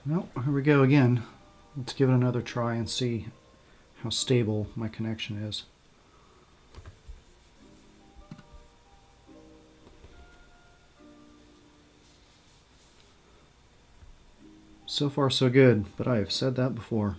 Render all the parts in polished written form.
Well, here we go again. Let's give it another try and see how stable my connection is. So far so good, but I have said that before.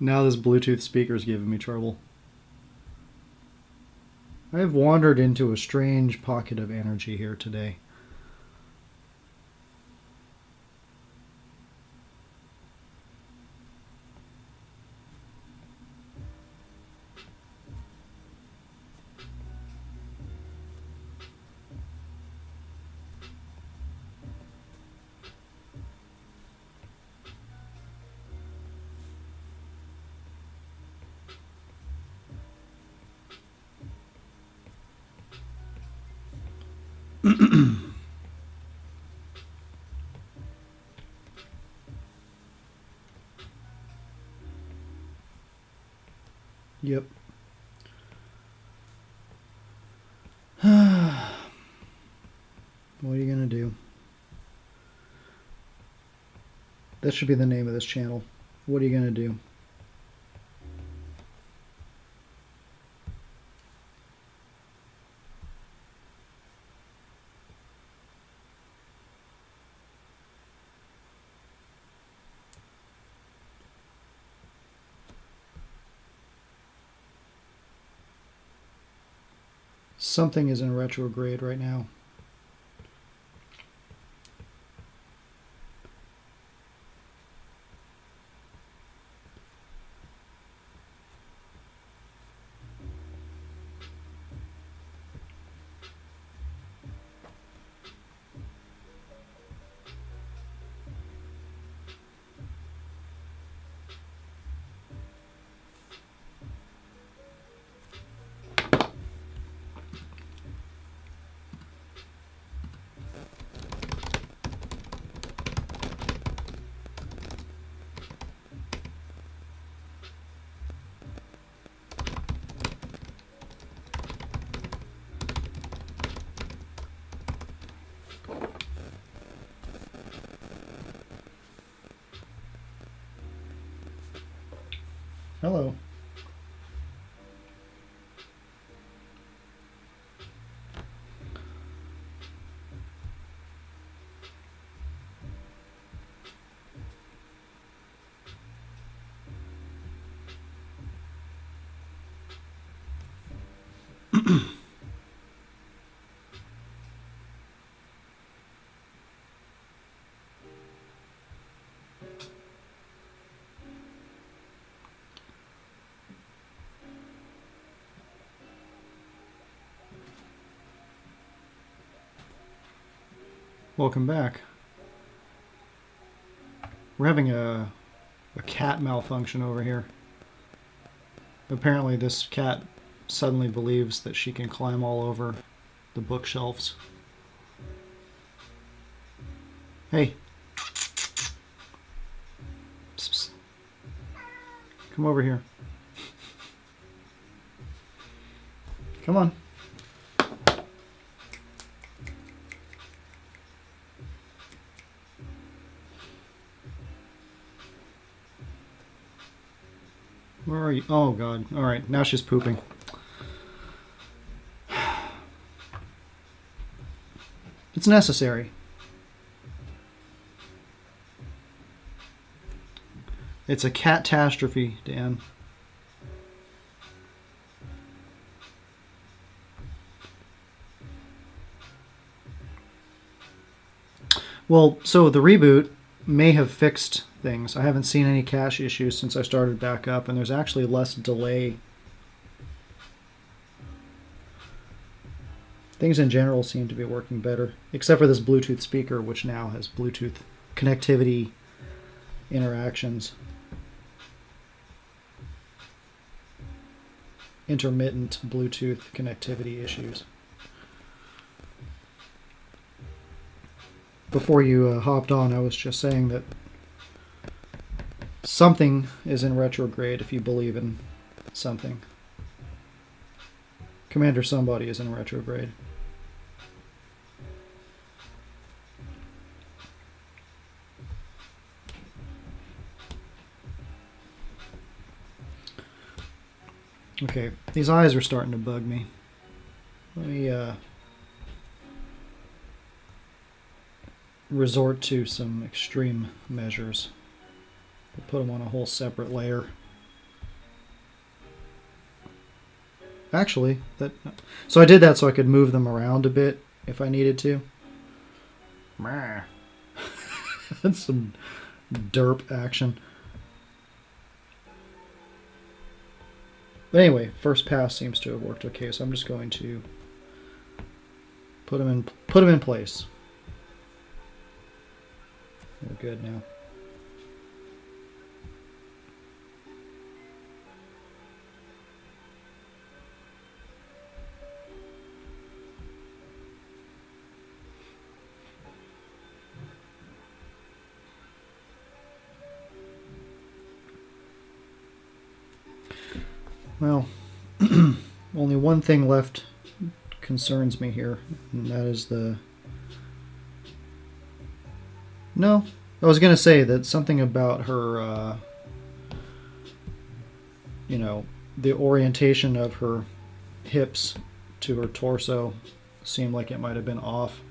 Now this Bluetooth speaker is giving me trouble. I have wandered into a strange pocket of energy here today. Yep. What are you gonna do? That should be the name of this channel. What are you gonna do? Something is in retrograde right now. Hello. Welcome back. We're having a cat malfunction over here. Apparently this cat suddenly believes that she can climb all over the bookshelves. Hey. Psst, psst. Come over here. Come on. Where are you? Oh, God. All right, now she's pooping. It's necessary. It's a catastrophe, Dan. Well, so the reboot may have fixed things. I haven't seen any cache issues since I started back up, and there's actually less delay. Things in general seem to be working better, except for this Bluetooth speaker, which now has Bluetooth connectivity interactions. Intermittent Bluetooth connectivity issues. Before you hopped on, I was just saying that something is in retrograde if you believe in something. Commander Somebody is in retrograde. Okay, these eyes are starting to bug me. Let me resort to some extreme measures. We'll put them on a whole separate layer. Actually, so I did that so I could move them around a bit if I needed to. That's some derp action. But anyway, first pass seems to have worked okay, so I'm just going to put them in place. We're good now. Well, only one thing left concerns me here, and that is the... No, I was going to say that something about her, you know, the orientation of her hips to her torso seemed like it might have been off.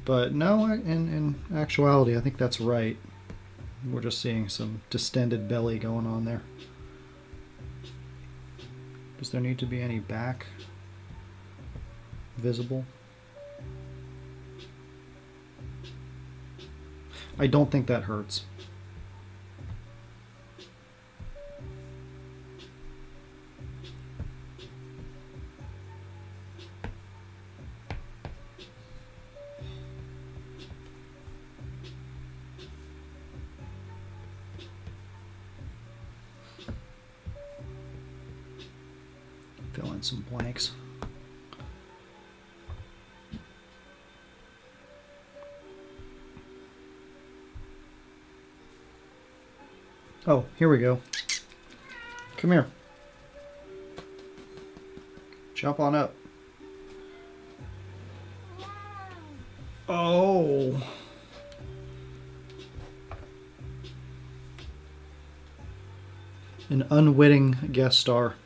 But no, in actuality, I think that's right. We're just seeing some distended belly going on there. Does there need to be any back visible? I don't think that hurts. Fill in some blanks. Oh, here we go. Come here. Jump on up. Oh. An unwitting guest star.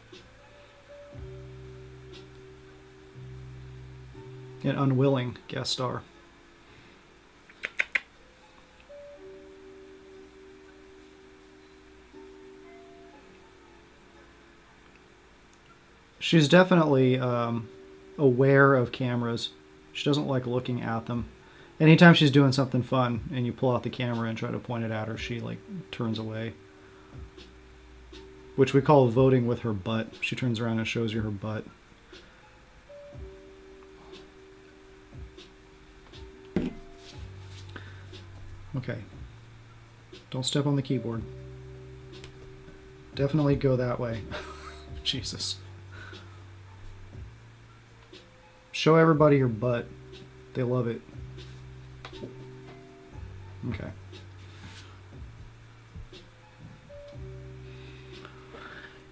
An unwilling guest star. She's definitely aware of cameras. She doesn't like looking at them. Anytime she's doing something fun and you pull out the camera and try to point it at her, she like turns away. Which we call voting with her butt. She turns around and shows you her butt. Okay. Don't step on the keyboard. Definitely go that way. Jesus. Show everybody your butt. They love it. Okay.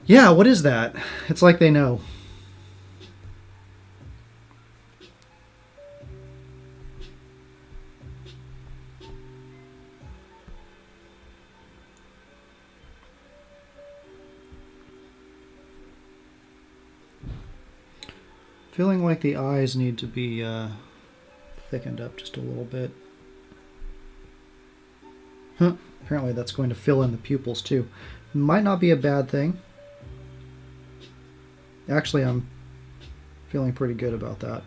Yeah, what is that? It's like they know. Feeling like the eyes need to be thickened up just a little bit. Huh. Apparently that's going to fill in the pupils too. Might not be a bad thing. Actually, I'm feeling pretty good about that.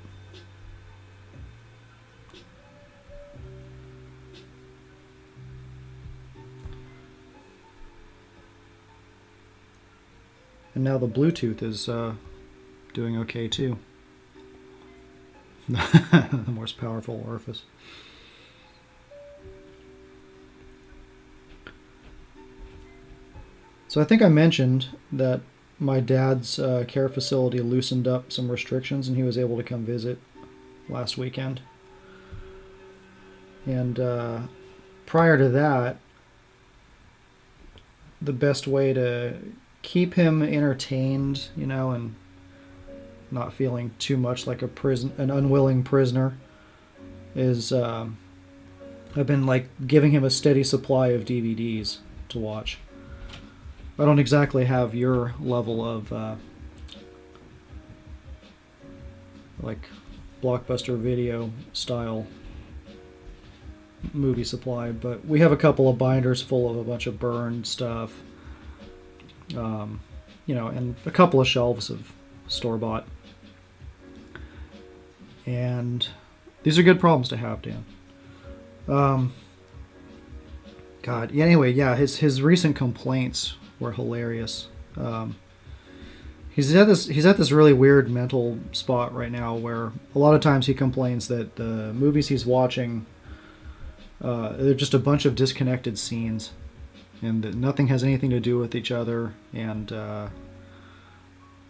And now the Bluetooth is doing okay too. The most powerful orifice. So I think I mentioned that my dad's care facility loosened up some restrictions and he was able to come visit last weekend. And prior to that, the best way to keep him entertained, you know, and not feeling too much like an unwilling prisoner, is I've been like giving him a steady supply of DVDs to watch. I don't exactly have your level of like Blockbuster Video style movie supply, but we have a couple of binders full of a bunch of burned stuff, you know, and a couple of shelves of store-bought. And these are good problems to have, Dan. God. Anyway, yeah, his recent complaints were hilarious. He's at this really weird mental spot right now where a lot of times he complains that the movies he's watching, they're just a bunch of disconnected scenes, and that nothing has anything to do with each other, and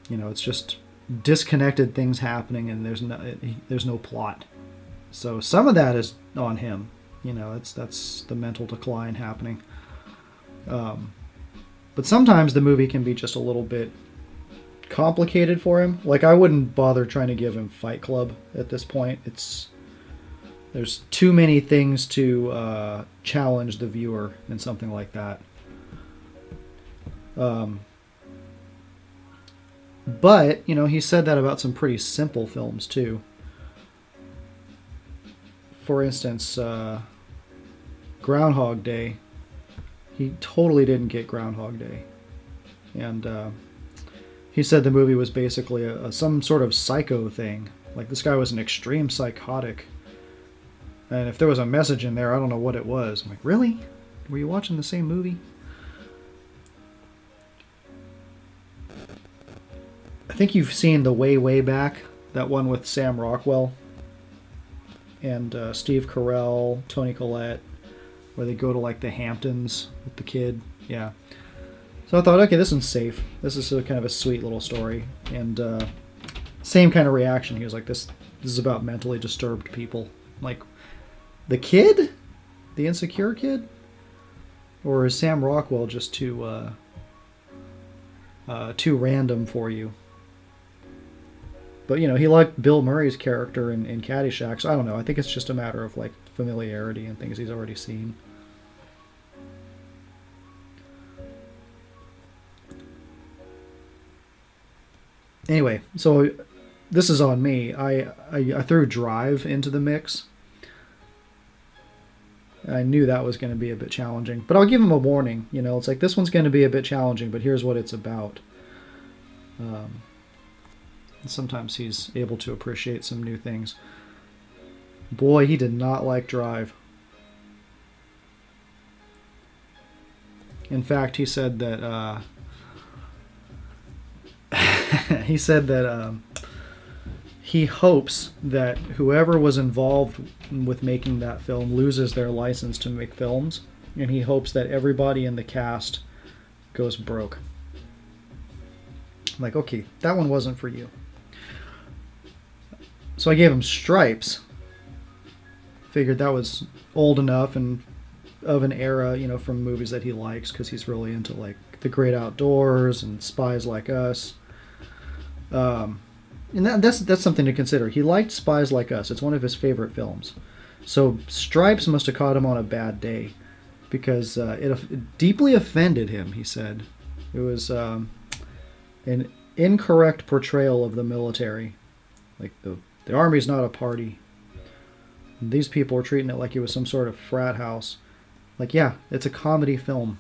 you know, it's just disconnected things happening, and there's no plot. So some of that is on him. You know, that's the mental decline happening. But sometimes the movie can be just a little bit complicated for him. Like, I wouldn't bother trying to give him Fight Club at this point. There's too many things to challenge the viewer in something like that. But, you know, he said that about some pretty simple films too. For instance, Groundhog Day. He totally didn't get Groundhog Day. And he said the movie was basically some sort of psycho thing. Like, this guy was an extreme psychotic. And if there was a message in there, I don't know what it was. I'm like, really? Were you watching the same movie? I think you've seen the Way Back, that one with Sam Rockwell and Steve Carell, Toni Collette, where they go to like the Hamptons with the kid. Yeah. So I thought, okay, this one's safe. This is kind of a sweet little story. And same kind of reaction. He was like, this is about mentally disturbed people. I'm like, the kid? The insecure kid? Or is Sam Rockwell just too random for you? But, you know, he liked Bill Murray's character in Caddyshack, so I don't know. I think it's just a matter of, like, familiarity and things he's already seen. Anyway, so this is on me. I threw Drive into the mix. I knew that was going to be a bit challenging. But I'll give him a warning. You know, it's like, this one's going to be a bit challenging, but here's what it's about. Sometimes he's able to appreciate some new things. Boy, he did not like Drive. In fact, he said that he hopes that whoever was involved with making that film loses their license to make films, and he hopes that everybody in the cast goes broke. I'm like, okay, that one wasn't for you. So I gave him Stripes. Figured that was old enough and of an era, you know, from movies that he likes, because he's really into like The Great Outdoors and Spies Like Us. And that's something to consider. He liked Spies Like Us. It's one of his favorite films. So Stripes must have caught him on a bad day, because it deeply offended him, he said. It was an incorrect portrayal of the military. Like, the Army's not a party. These people were treating it like it was some sort of frat house. Like, yeah, it's a comedy film.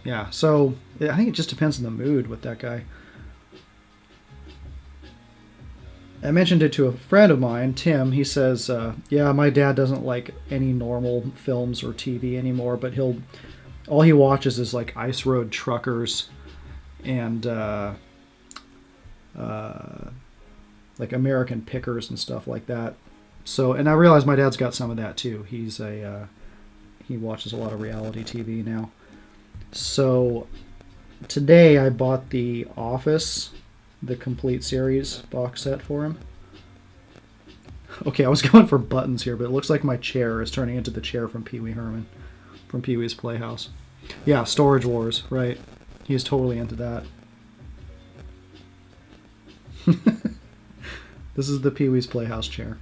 Yeah, so I think it just depends on the mood with that guy. I mentioned it to a friend of mine, Tim. He says, yeah, my dad doesn't like any normal films or TV anymore, but all he watches is like Ice Road Truckers and like American Pickers and stuff like that. So, and I realize my dad's got some of that too. He watches a lot of reality TV now. So today I bought the Office, the complete series box set for him. Okay, I was going for buttons here, but it looks like my chair is turning into the chair from Pee Wee Herman, from Pee Wee's Playhouse. Yeah, Storage Wars, right. He's totally into that. This is the Pee Wee's Playhouse chair.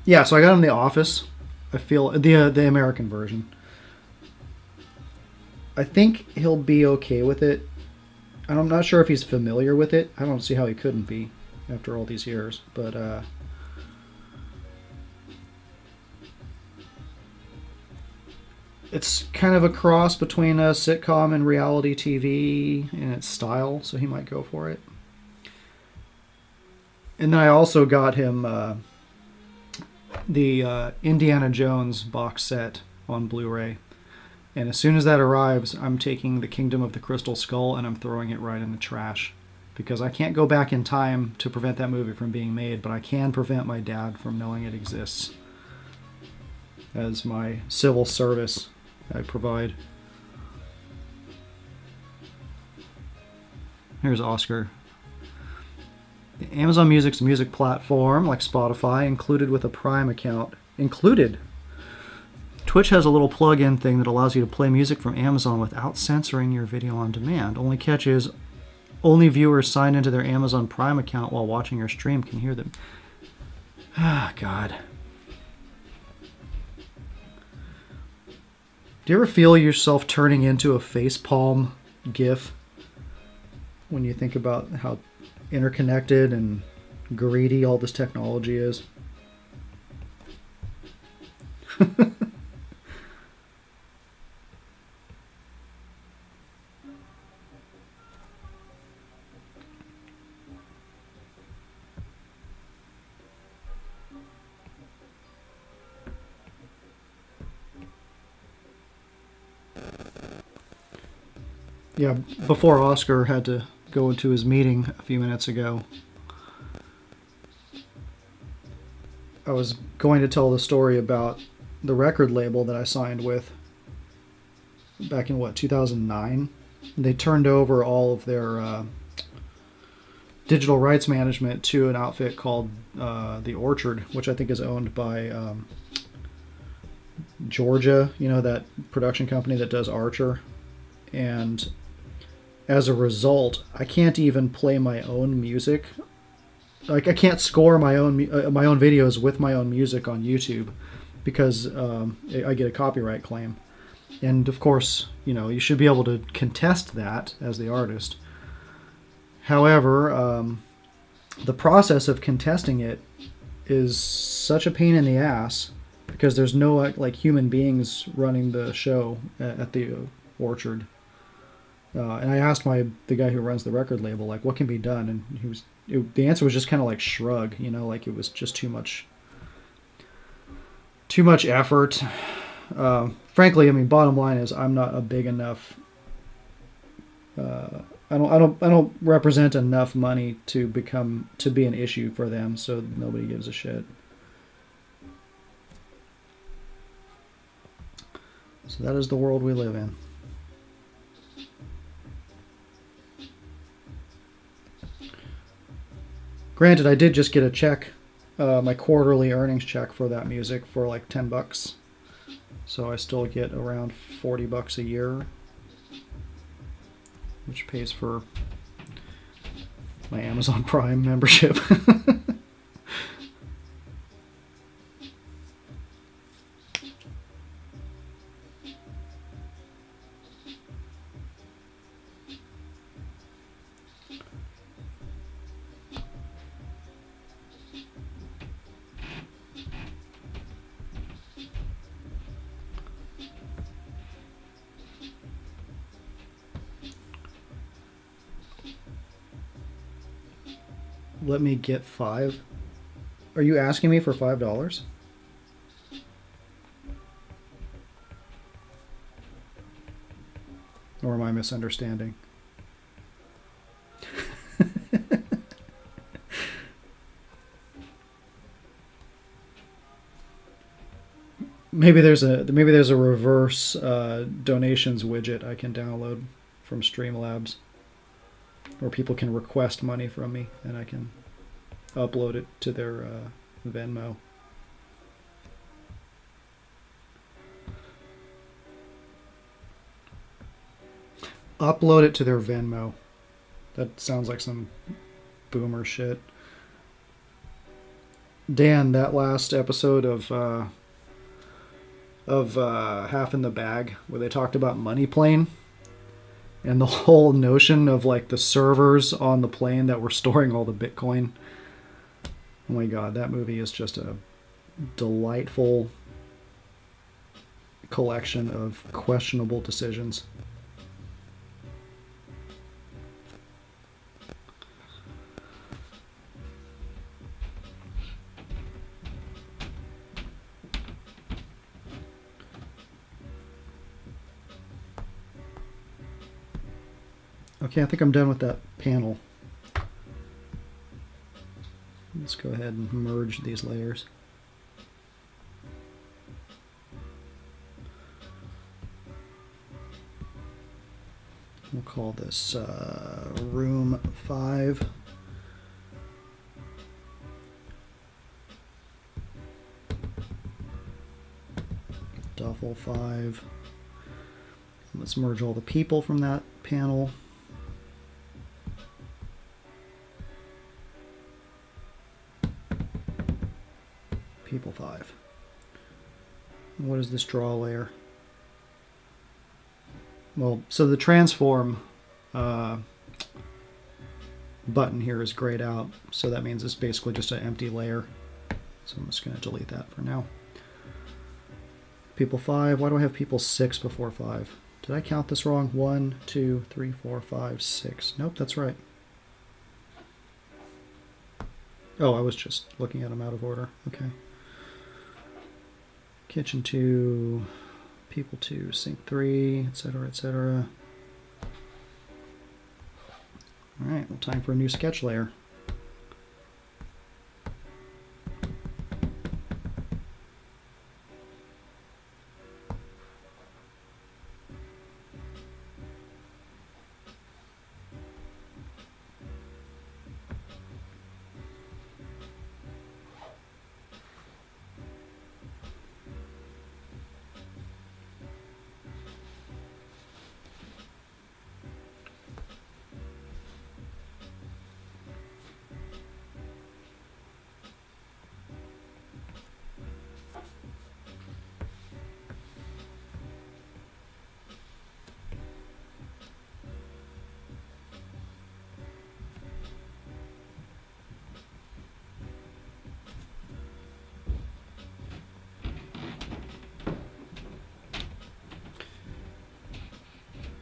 Yeah, so I got him The Office. I feel the American version. I think he'll be okay with it. I'm not sure if he's familiar with it. I don't see how he couldn't be after all these years. But it's kind of a cross between a sitcom and reality TV in its style, so he might go for it. And then I also got him the Indiana Jones box set on Blu-ray. And as soon as that arrives, I'm taking the Kingdom of the Crystal Skull and I'm throwing it right in the trash. Because I can't go back in time to prevent that movie from being made, but I can prevent my dad from knowing it exists. As my civil service I provide. Here's Oscar. Amazon Music's music platform, like Spotify, included with a Prime account. Included? Twitch has a little plug-in thing that allows you to play music from Amazon without censoring your video on demand. Only catch is, only viewers signed into their Amazon Prime account while watching your stream can hear them. Ah, God. Do you ever feel yourself turning into a facepalm GIF when you think about how interconnected and greedy all this technology is? Yeah, before Oscar had to go into his meeting a few minutes ago, I was going to tell the story about the record label that I signed with back in, 2009? They turned over all of their digital rights management to an outfit called The Orchard, which I think is owned by Georgia, that production company that does Archer. And as a result, I can't even play my own music. Like, I can't score my own videos with my own music on YouTube because I get a copyright claim. And of course, you should be able to contest that as the artist. However, the process of contesting it is such a pain in the ass because there's no like human beings running the show at the Orchard. And I asked the guy who runs the record label, like, what can be done? And the answer was just kind of like shrug, like it was just too much effort. Frankly, bottom line is I'm not a big enough. I don't represent enough money to be an issue for them, so nobody gives a shit. So that is the world we live in. Granted, I did just get a check, my quarterly earnings check for that music for like $10. So I still get around $40 a year, which pays for my Amazon Prime membership. Let me get 5. Are you asking me for $5? Or am I misunderstanding? Maybe there's a reverse donations widget I can download from Streamlabs, where people can request money from me and I can upload it to their Venmo. Upload it to their Venmo. That sounds like some boomer shit. Dan, that last episode of Half in the Bag, where they talked about Money Plane and the whole notion of like the servers on the plane that were storing all the Bitcoin. Oh my god, that movie is just a delightful collection of questionable decisions. Okay, I think I'm done with that panel. Let's go ahead and merge these layers. We'll call this room 5. Duffel 5. Let's merge all the people from that panel. People 5. And what is this draw layer? Well, so the transform button here is grayed out, so that means it's basically just an empty layer. So I'm just going to delete that for now. People 5. Why do I have people 6 before 5? Did I count this wrong? 1, 2, 3, 4, 5, 6. Nope, that's right. Oh, I was just looking at them out of order. Okay. Kitchen 2, people 2, sink 3, etc., etc. All right, well, time for a new sketch layer.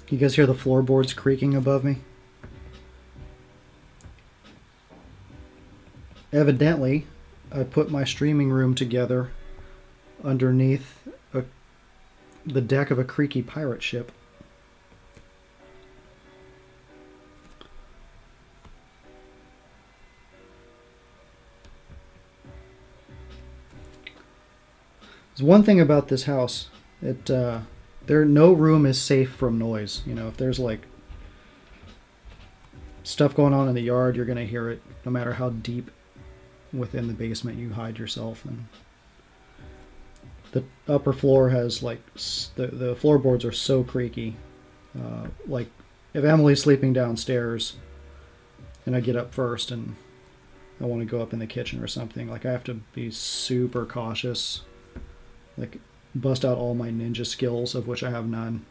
You guys hear the floorboards creaking above me? Evidently, I put my streaming room together underneath the deck of a creaky pirate ship. There's one thing about this house. No room is safe from noise. You know, if there's like stuff going on in the yard, you're going to hear it no matter how deep within the basement you hide yourself. And the upper floor has like the floorboards are so creaky. Like if Emily's sleeping downstairs and I get up first and I want to go up in the kitchen or something, like I have to be super cautious, like bust out all my ninja skills, of which I have none.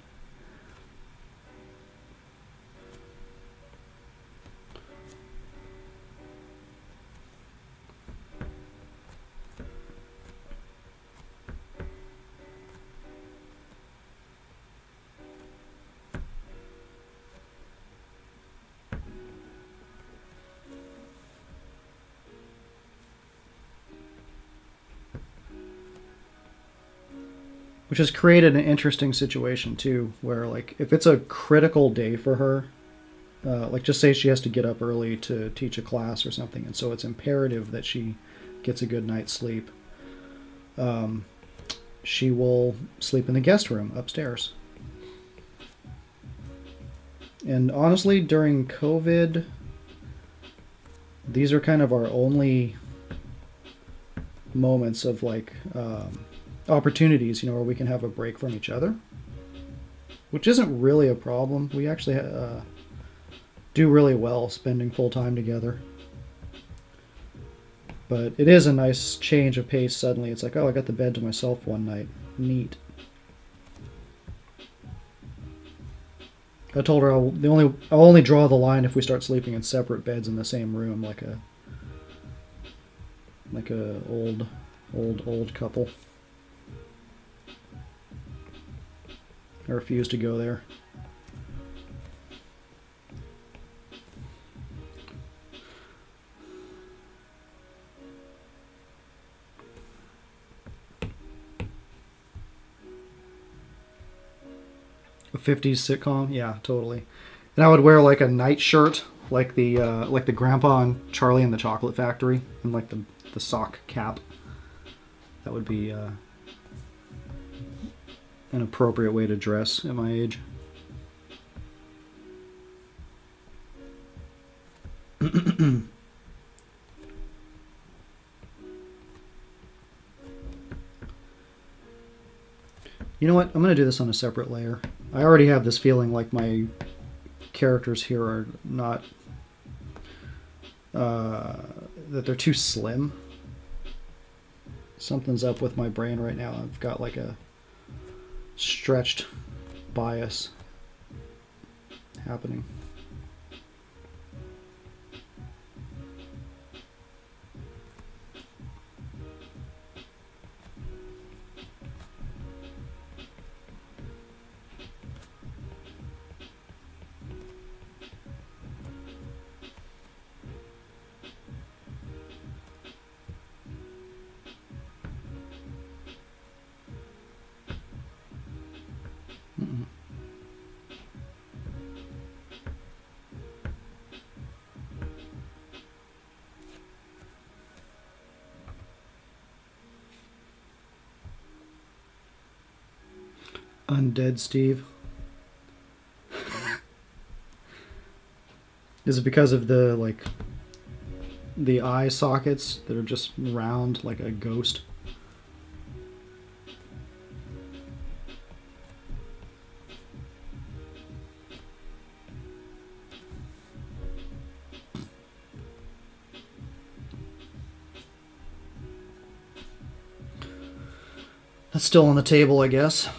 which has created an interesting situation too, where like if it's a critical day for her, like just say she has to get up early to teach a class or something, and so it's imperative that she gets a good night's sleep. She will sleep in the guest room upstairs. And honestly, during COVID, these are kind of our only moments of like opportunities, where we can have a break from each other, which isn't really a problem. We actually do really well spending full time together. But it is a nice change of pace suddenly. It's like, oh, I got the bed to myself one night. Neat. I told her I'll only draw the line if we start sleeping in separate beds in the same room, like a old couple. I refuse to go there. A 50s sitcom? Yeah, totally. And I would wear like a nightshirt, like the grandpa on Charlie and the Chocolate Factory, and like the sock cap. That would be an appropriate way to dress at my age. You know what? I'm going to do this on a separate layer. I already have this feeling like my characters here are not... that they're too slim. Something's up with my brain right now. I've got like a stretched bias happening. Undead Steve. Is it because of the eye sockets that are just round like a ghost? That's still on the table, I guess.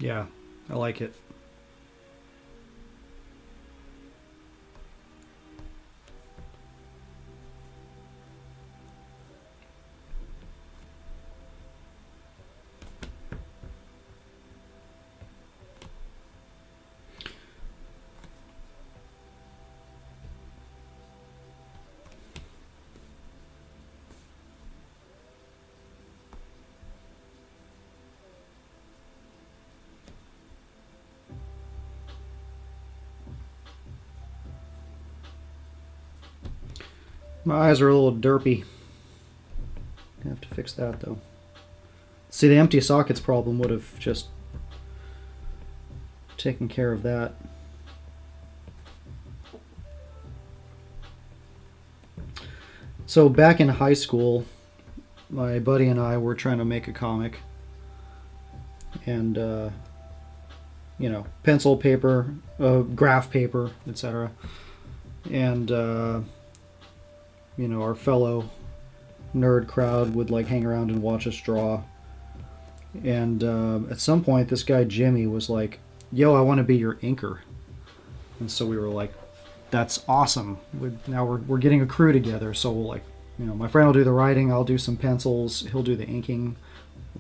Yeah, I like it. My eyes are a little derpy. I have to fix that though. See, the empty sockets problem would have just taken care of that. So back in high school, my buddy and I were trying to make a comic. And, pencil, paper, graph paper, etc. And, our fellow nerd crowd would like hang around and watch us draw. And at some point, this guy Jimmy was like, "Yo, I want to be your inker." And so we were like, "That's awesome! Now we're getting a crew together." So we'll my friend will do the writing, I'll do some pencils, he'll do the inking.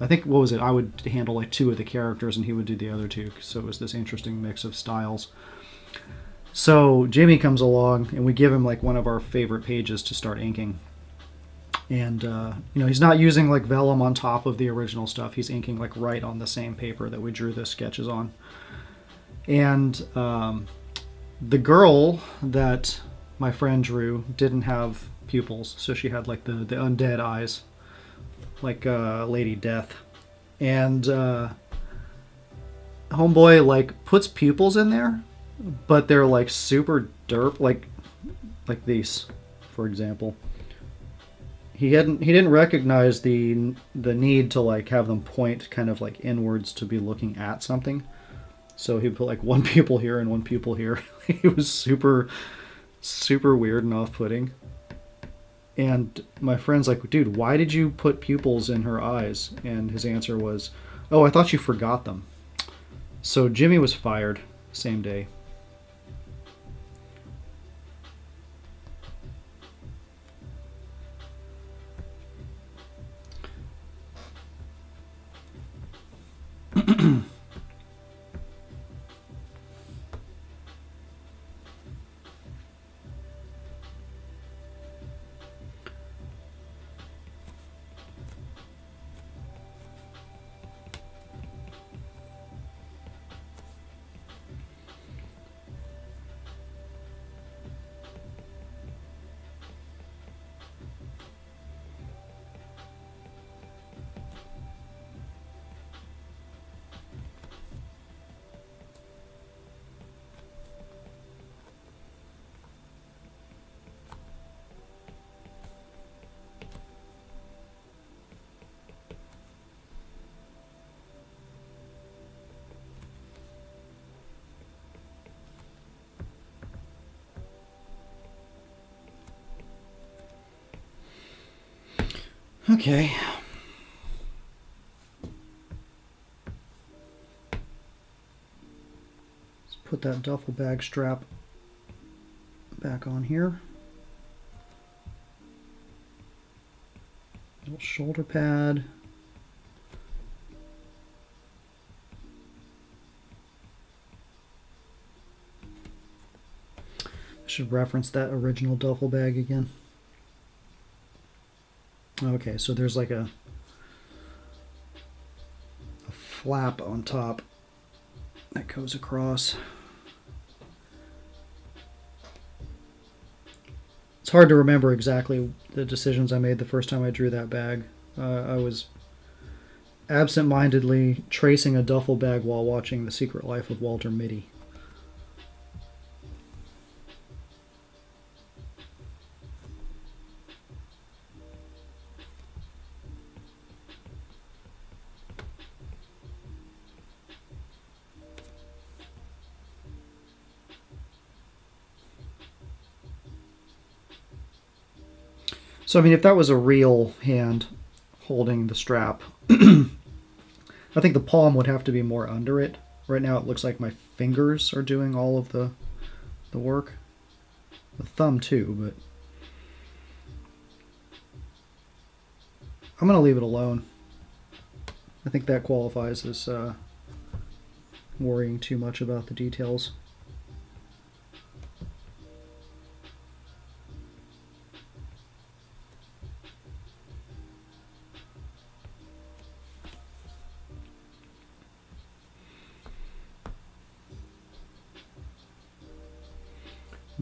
I think I would handle like 2 of the characters, and he would do the other 2. So it was this interesting mix of styles. So Jimmy comes along, and we give him like one of our favorite pages to start inking. And he's not using like vellum on top of the original stuff. He's inking like right on the same paper that we drew the sketches on. And the girl that my friend drew didn't have pupils, so she had like the undead eyes, like Lady Death. And homeboy like puts pupils in there, but they're like super derp, like these, for example. He didn't recognize the need to like have them point kind of like inwards to be looking at something. So he put like one pupil here and one pupil here. It was super weird and off-putting. And my friend's like, dude, why did you put pupils in her eyes? And his answer was, oh, I thought you forgot them. So Jimmy was fired same day. Okay. Let's put that duffel bag strap back on here. Little shoulder pad. I should reference that original duffel bag again. Okay, so there's like a flap on top that goes across. It's hard to remember exactly the decisions I made the first time I drew that bag. I was absent-mindedly tracing a duffel bag while watching The Secret Life of Walter Mitty. So, I mean, if that was a real hand holding the strap, I think the palm would have to be more under it. Right now it looks like my fingers are doing all of the work. The thumb too, but I'm going to leave it alone. I think that qualifies as worrying too much about the details.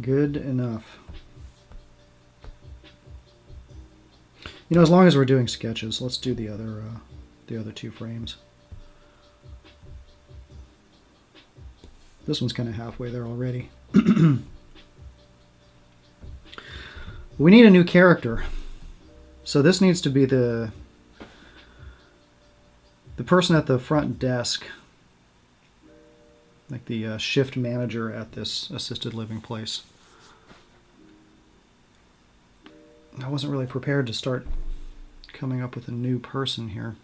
Good enough. You know, as long as we're doing sketches, let's do the other two frames. This one's kind of halfway there already. We need a new character. So this needs to be the person at the front desk, like the shift manager at this assisted living place. I wasn't really prepared to start coming up with a new person here.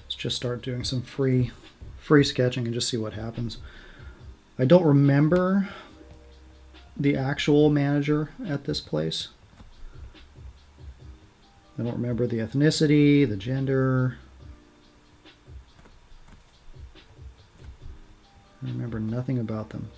Let's just start doing some free sketching and just see what happens. I don't remember the actual manager at this place. I don't remember the ethnicity, the gender. I remember nothing about them.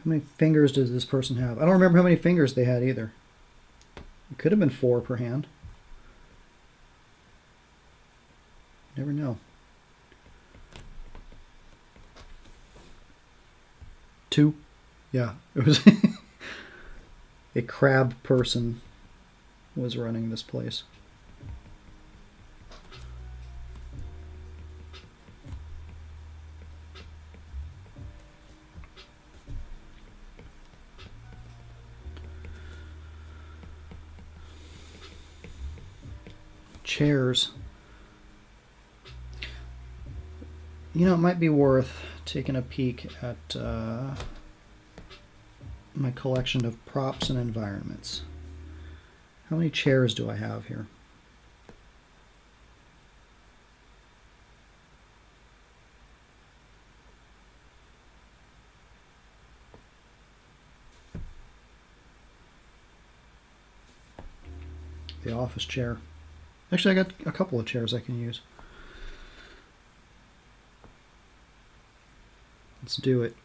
How many fingers does this person have? I don't remember how many fingers they had either. It could have been 4 per hand. Never know. 2? Yeah, it was a crab person was running this place. Chairs. You know, it might be worth taking a peek at my collection of props and environments. How many chairs do I have here? The office chair. Actually, I got a couple of chairs I can use. Let's do it.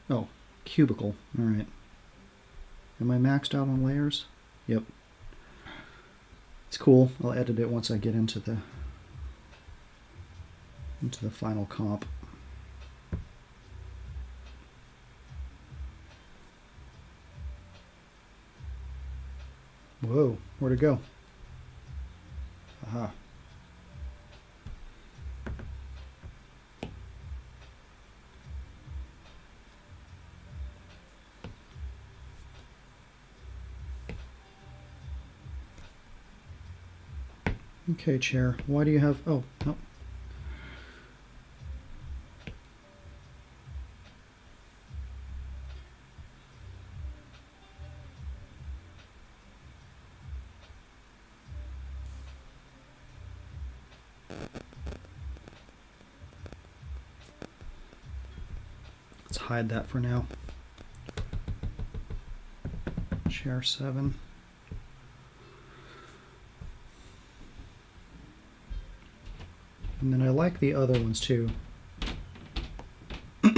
Oh, cubicle. All right. Am I maxed out on layers? Yep. It's cool. I'll edit it once I get into the final comp. Whoa, where'd it go? Aha. Okay, chair. Why do you have... Oh, no. Let's hide that for now. Chair 7. And then I like the other ones too. These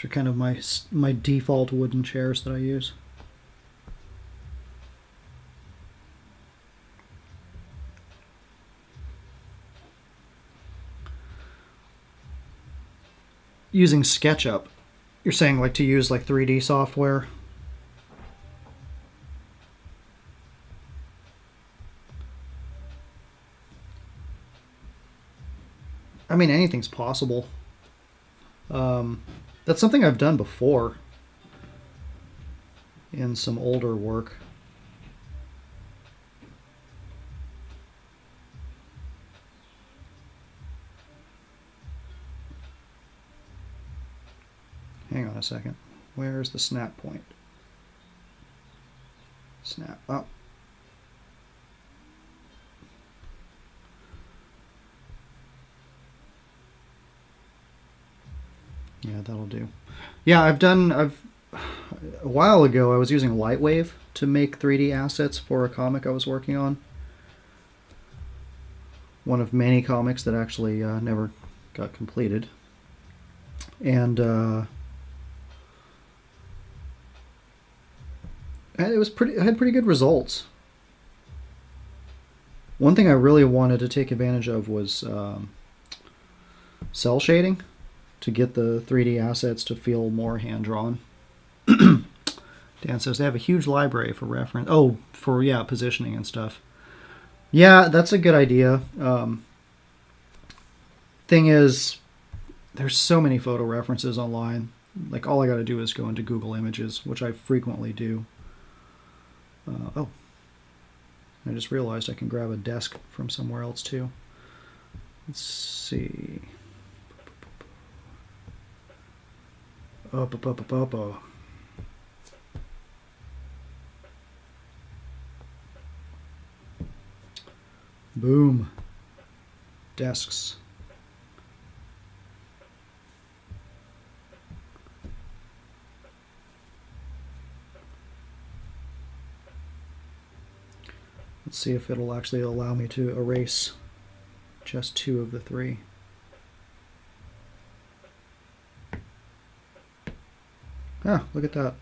are kind of my default wooden chairs that I use. Using SketchUp, you're saying like to use like 3D software? I mean, anything's possible. That's something I've done before in some older work. Hang on a second. Where's the snap point? Snap up. Yeah, that'll do. Yeah, a while ago I was using Lightwave to make 3D assets for a comic I was working on. One of many comics that actually never got completed. And it had pretty good results. One thing I really wanted to take advantage of was cell shading to get the 3D assets to feel more hand-drawn. Dan says they have a huge library for reference. Oh, for, yeah, positioning and stuff. Yeah, that's a good idea. Thing is, there's so many photo references online. Like, all I got to do is go into Google Images, which I frequently do. Oh, I just realized I can grab a desk from somewhere else too. Let's see. Up. Boom. Desks. Let's see if it'll actually allow me to erase just 2 of the 3. Ah, look at that.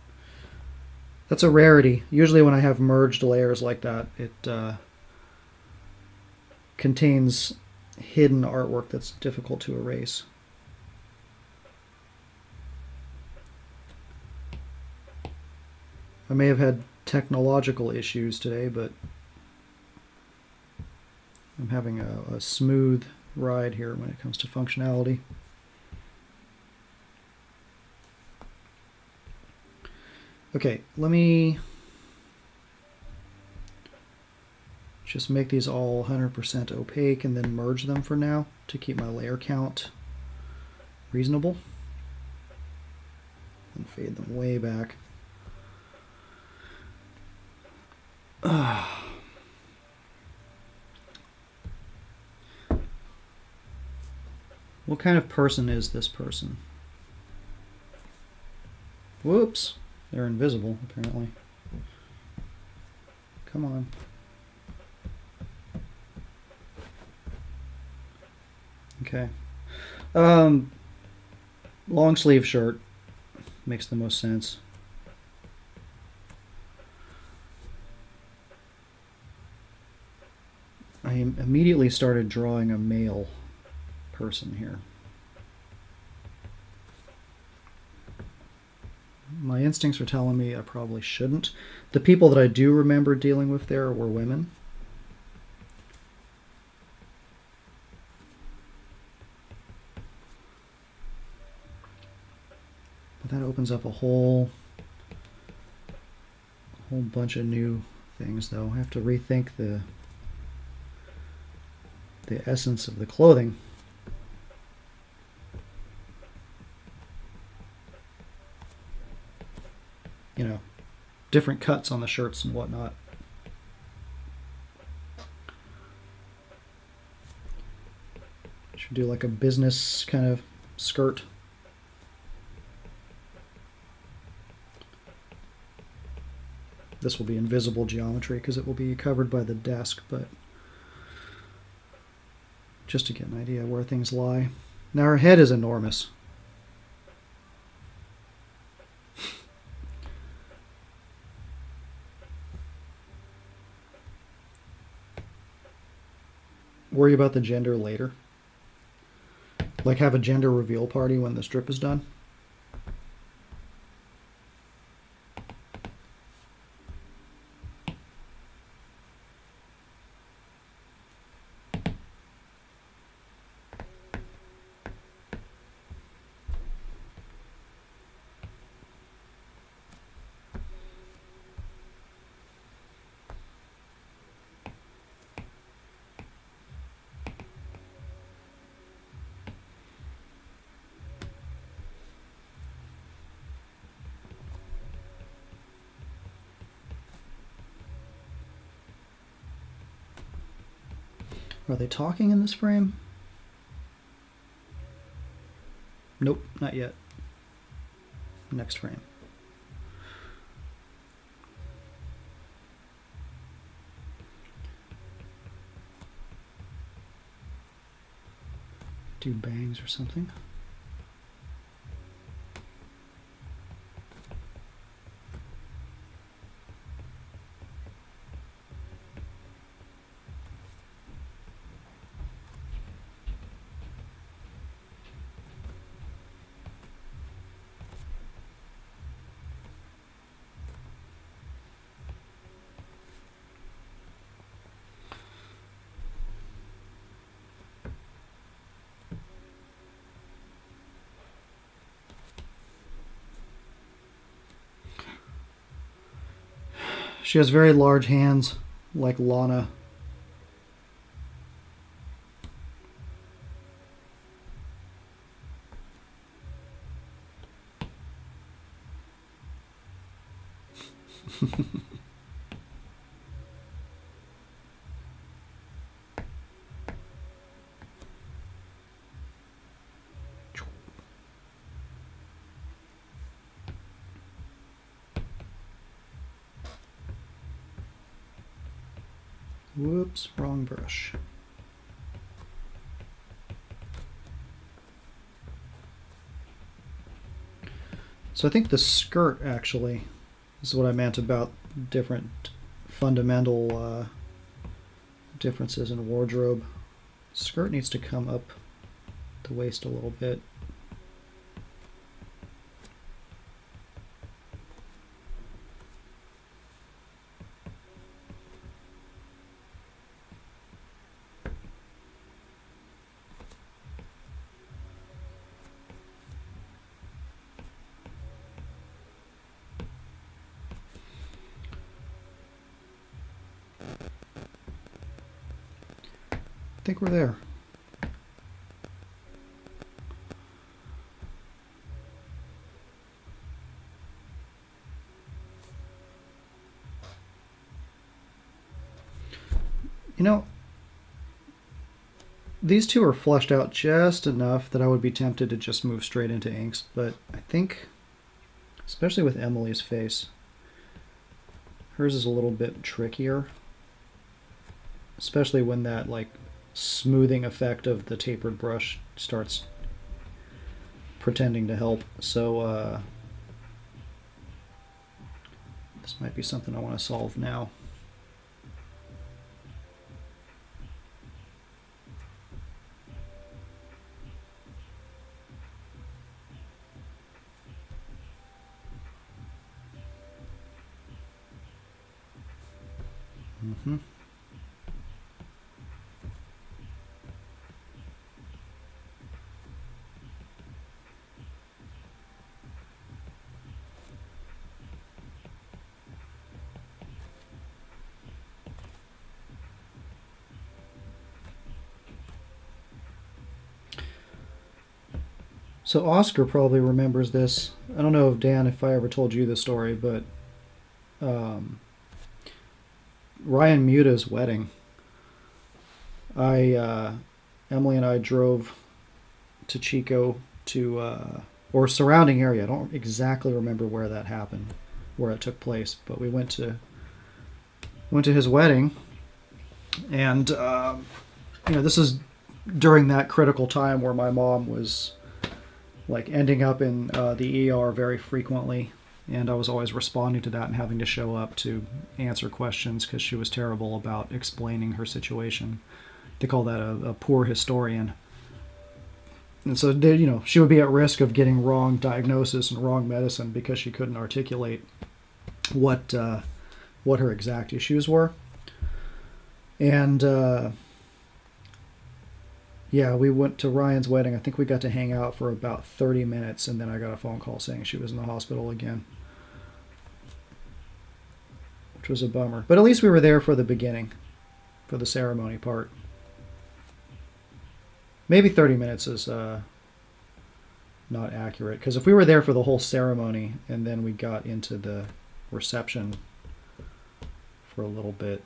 That's a rarity. Usually when I have merged layers like that, it contains hidden artwork that's difficult to erase. I may have had technological issues today, but I'm having a smooth ride here when it comes to functionality. Okay, let me just make these all 100% opaque and then merge them for now to keep my layer count reasonable. And fade them way back. What kind of person is this person? Whoops. They're invisible, apparently. Come on. Okay. Long sleeve shirt makes the most sense. I immediately started drawing a male person here. My instincts are telling me I probably shouldn't. The people that I do remember dealing with there were women. But that opens up a whole bunch of new things, though. I have to rethink the essence of the clothing. You know, different cuts on the shirts and whatnot. Should do like a business kind of skirt. This will be invisible geometry because it will be covered by the desk, but just to get an idea where things lie. Now her head is enormous. Worry about the gender later. Like have a gender reveal party when the strip is done. Are they talking in this frame? Nope, not yet. Next frame. Do bangs or something. She has very large hands, like Lana. Whoops, wrong brush. So I think the skirt actually is what I meant about different fundamental differences in wardrobe. Skirt needs to come up the waist a little bit. I think we're there. You know, these two are fleshed out just enough that I would be tempted to just move straight into inks, but I think, especially with Emily's face, hers is a little bit trickier, especially when that like smoothing effect of the tapered brush starts pretending to help. So this might be something I want to solve now. Mm-hmm. So Oscar probably remembers this. I don't know if Dan, if I ever told you the story, but Ryan Muta's wedding. Emily and I drove to Chico to or surrounding area. I don't exactly remember where that happened, where it took place, but we went to his wedding, and this is during that critical time where my mom was like ending up in the ER very frequently, and I was always responding to that and having to show up to answer questions because she was terrible about explaining her situation. They call that a poor historian. And so she would be at risk of getting wrong diagnosis and wrong medicine because she couldn't articulate what her exact issues were. And yeah, we went to Ryan's wedding. I think we got to hang out for about 30 minutes, and then I got a phone call saying she was in the hospital again, which was a bummer. But at least we were there for the beginning, for the ceremony part. Maybe 30 minutes is not accurate, because if we were there for the whole ceremony and then we got into the reception for a little bit,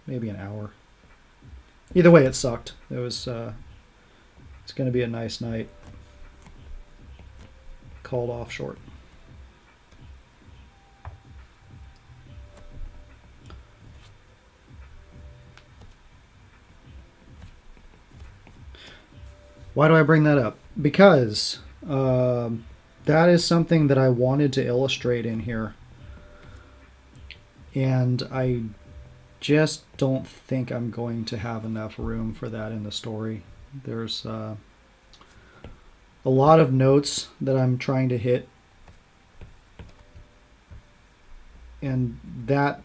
maybe an hour. Either way, it sucked. It was. It's going to be a nice night. Called off short. Why do I bring that up? Because that is something that I wanted to illustrate in here, and I just don't think I'm going to have enough room for that in the story. There's a lot of notes that I'm trying to hit, and that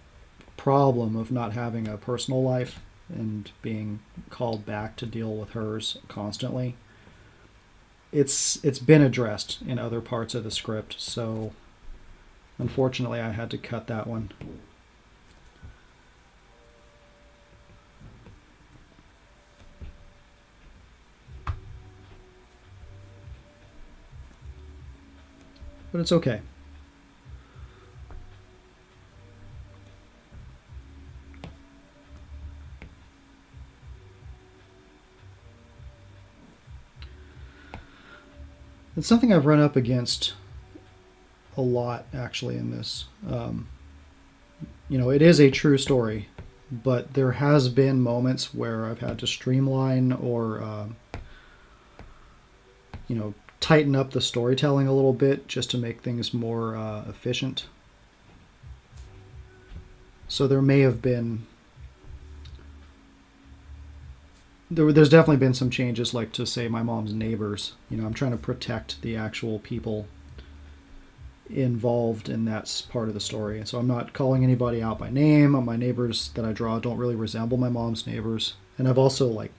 problem of not having a personal life and being called back to deal with hers constantly, it's been addressed in other parts of the script. So Unfortunately, I had to cut that one. But it's okay. It's something I've run up against a lot, actually, in this. You know, it is a true story, but there has been moments where I've had to streamline or, you know, tighten up the storytelling a little bit just to make things more efficient. So there may have been there's definitely been some changes, like to say my mom's neighbors. You know, I'm trying to protect the actual people involved in that part of the story, and so I'm not calling anybody out by name. My neighbors that I draw don't really resemble my mom's neighbors, and I've also like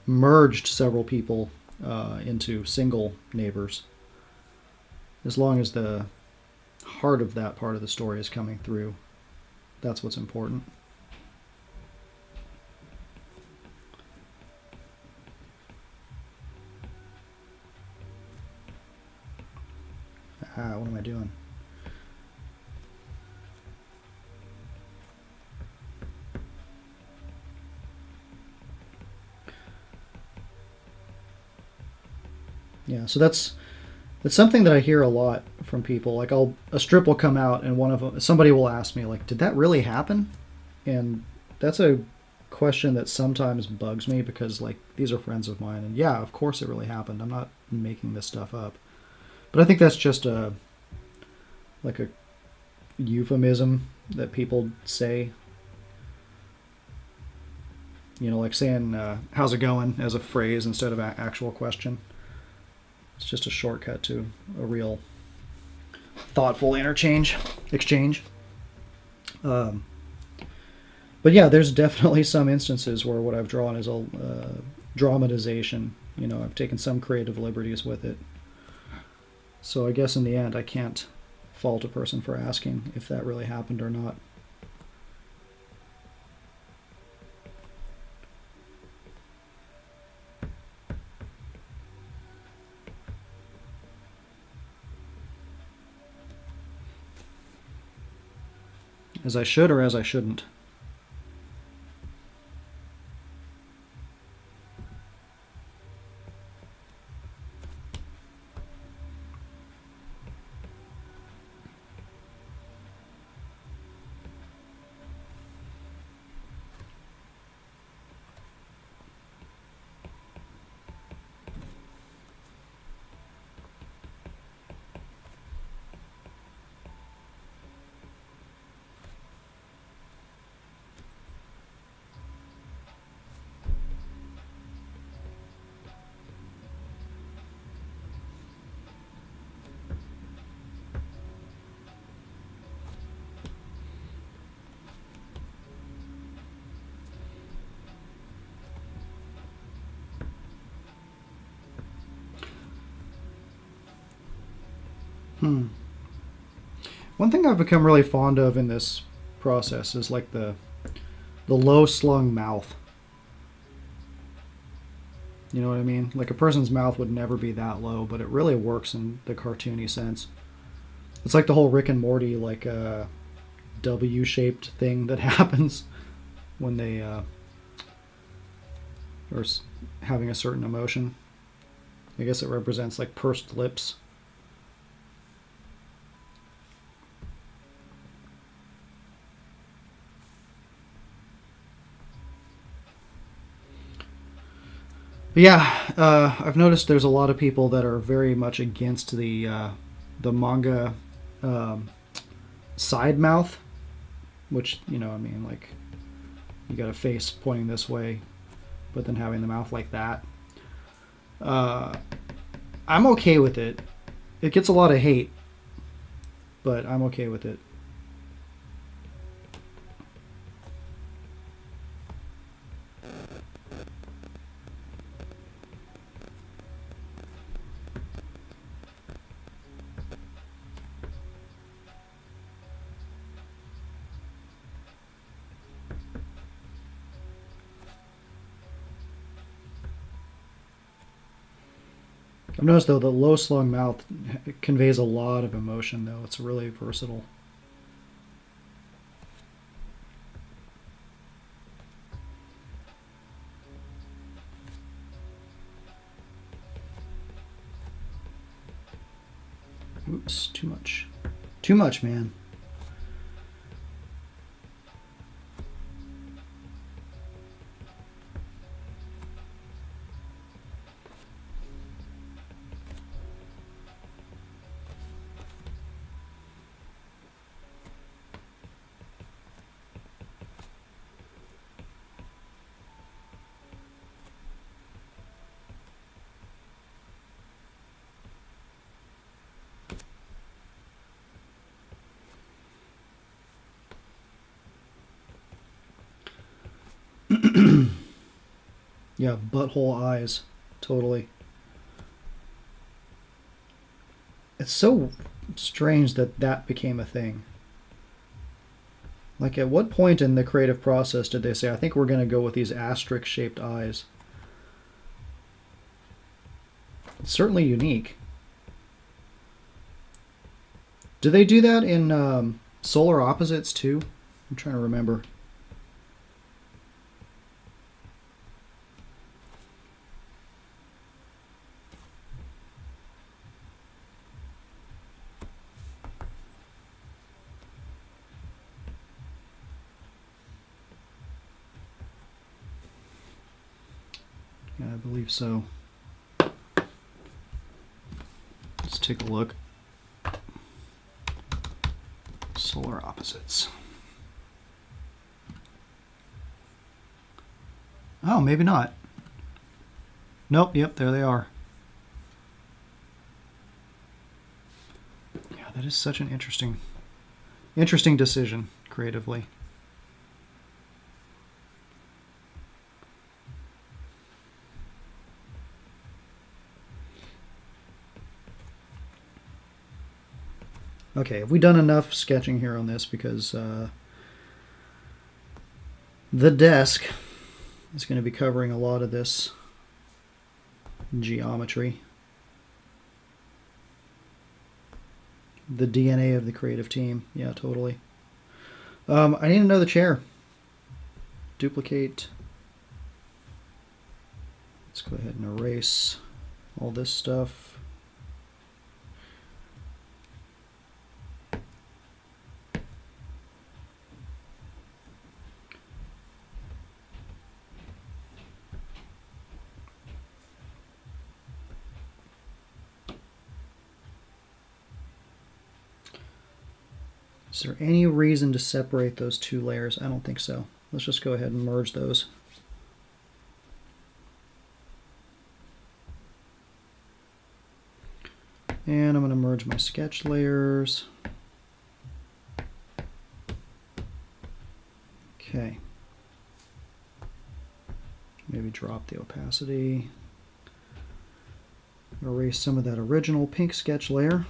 merged several people into single neighbors. As long as the heart of that part of the story is coming through, that's what's important. What am I doing? Yeah, so that's something that I hear a lot from people. Like, a strip will come out, and somebody will ask me, like, "Did that really happen?" And that's a question that sometimes bugs me, because like these are friends of mine, and yeah, of course it really happened. I'm not making this stuff up. But I think that's just a euphemism that people say. You know, like saying "How's it going?" as a phrase instead of an actual question. It's just a shortcut to a real thoughtful exchange. Um, but yeah, there's definitely some instances where what I've drawn is a dramatization. You know, I've taken some creative liberties with it. So I guess in the end, I can't fault a person for asking if that really happened or not. As I should or as I shouldn't? Hmm. One thing I've become really fond of in this process is like the low slung mouth. You know what I mean? Like, a person's mouth would never be that low, but it really works in the cartoony sense. It's like the whole Rick and Morty, like, W-shaped thing that happens when they are having a certain emotion. I guess it represents like pursed lips. But yeah, I've noticed there's a lot of people that are very much against the manga um, side mouth, which, you know, I mean, like, you got a face pointing this way, but then having the mouth like that. Uh, I'm okay with it. It gets a lot of hate, but I'm okay with it. I've noticed though the low slung mouth conveys a lot of emotion though. It's really versatile. Oops, too much. Too much, man. Yeah, butthole eyes. Totally. It's so strange that that became a thing. Like, at what point in the creative process did they say, I think we're going to go with these asterisk-shaped eyes? It's certainly unique. Do they do that in Solar Opposites, too? I'm trying to remember. Yeah, I believe so. Let's take a look. Solar Opposites. Oh, maybe not. Nope, yep, there they are. Yeah, that is such an interesting decision creatively. Okay, have we done enough sketching here on this? Because the desk is going to be covering a lot of this geometry. The DNA of the creative team. Yeah, totally. I need another chair. Duplicate. Let's go ahead and erase all this stuff. Is there any reason to separate those two layers? I don't think so. Let's just go ahead and merge those. And I'm going to merge my sketch layers. Okay. Maybe drop the opacity. Erase some of that original pink sketch layer.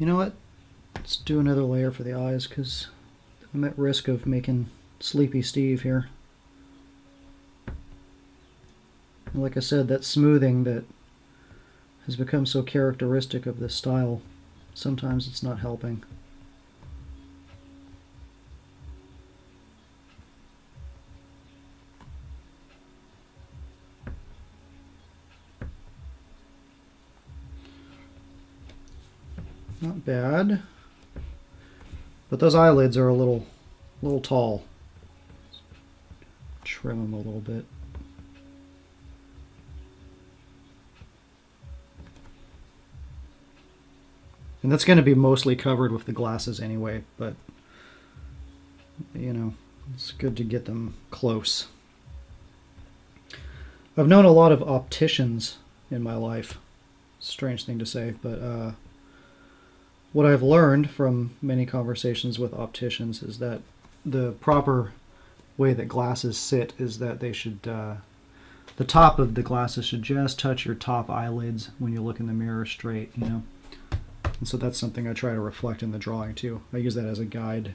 You know what? Let's do another layer for the eyes because I'm at risk of making Sleepy Steve here. Like I said, that smoothing that has become so characteristic of this style, sometimes it's not helping. Not bad. But those eyelids are a little tall. Trim them a little bit. And that's going to be mostly covered with the glasses anyway, but you know, it's good to get them close. I've known a lot of opticians in my life. Strange thing to say, but what I've learned from many conversations with opticians is that the proper way that glasses sit is that they should, the top of the glasses should just touch your top eyelids when you look in the mirror straight, you know. And so that's something I try to reflect in the drawing too. I use that as a guideline.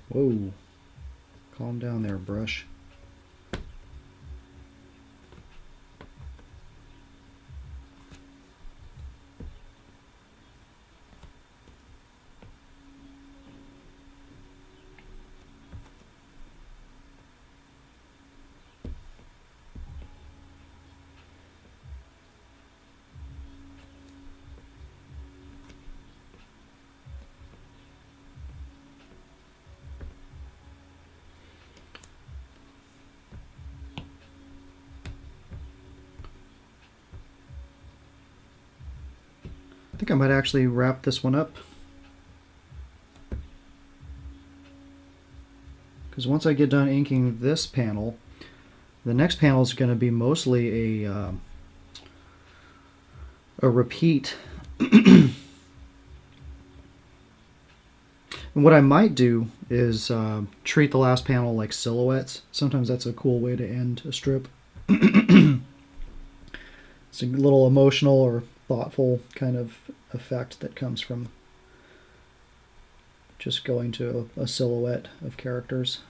Whoa. Calm down there, brush. I think I might actually wrap this one up. Because once I get done inking this panel, the next panel is going to be mostly a repeat. And what I might do is treat the last panel like silhouettes. Sometimes that's a cool way to end a strip. It's a little emotional or thoughtful kind of effect that comes from just going to a silhouette of characters.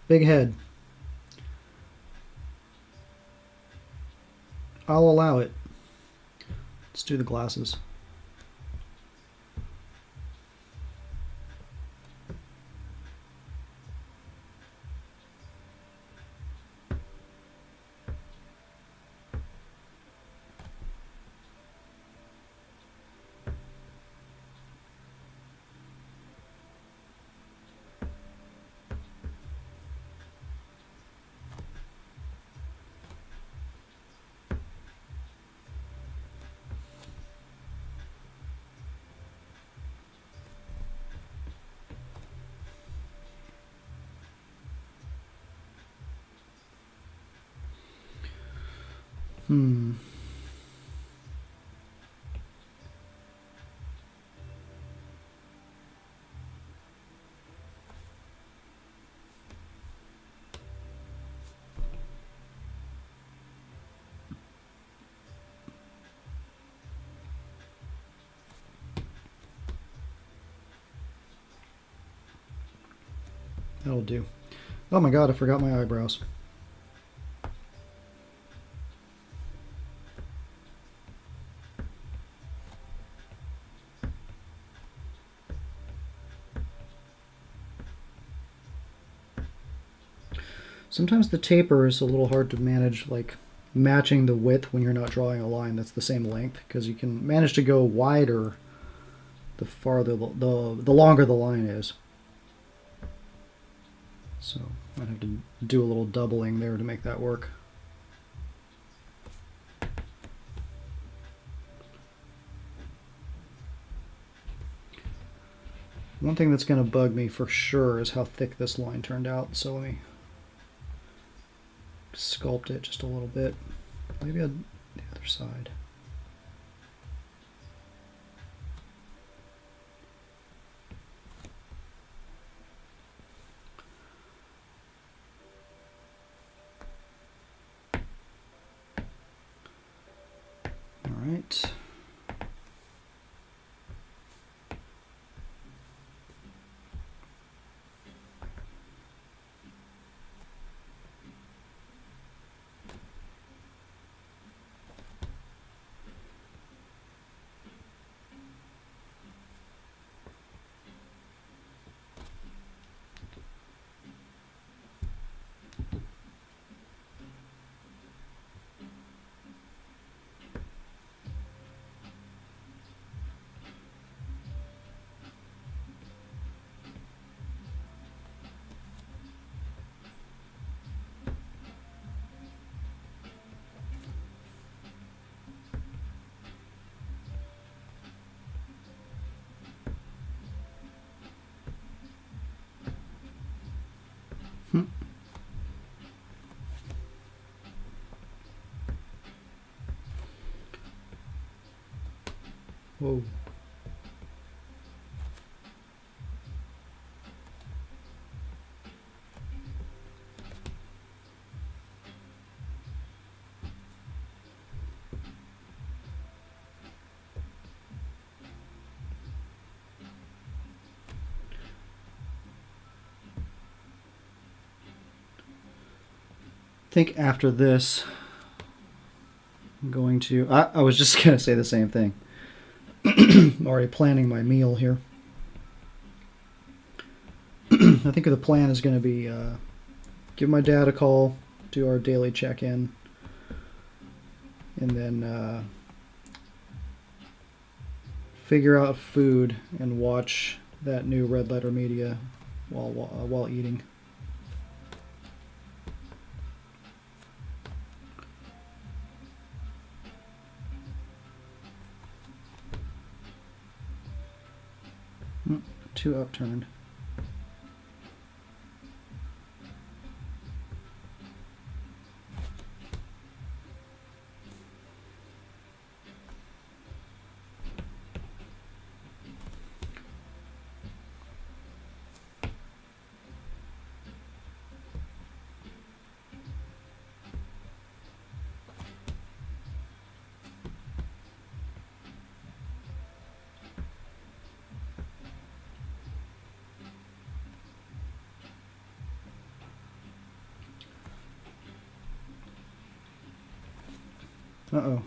Big head. I'll allow it. Let's do the glasses. That'll do. Oh my god, I forgot my eyebrows. Sometimes the taper is a little hard to manage, like matching the width when you're not drawing a line that's the same length, because you can manage to go wider the farther the longer the line is. So I'd have to do a little doubling there to make that work. One thing that's going to bug me for sure is how thick this line turned out, so let me sculpt it just a little bit. Maybe on the other side. All right. Whoa. I think after this, I'm going to... I was just going to say the same thing. I'm already planning my meal here. I think the plan is going to be give my dad a call, do our daily check-in, and then figure out food and watch that new Red Letter Media while eating. Too upturned. Uh-oh.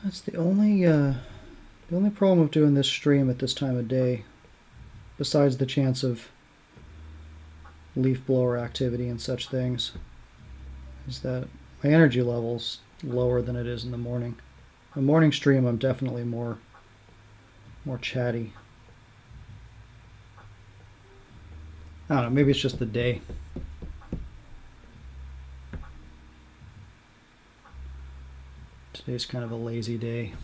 That's the only problem with doing this stream at this time of day, besides the chance of leaf blower activity and such things, is that my energy level's lower than it is in the morning. The morning stream, I'm definitely more chatty. I don't know, maybe it's just the day. Today's kind of a lazy day.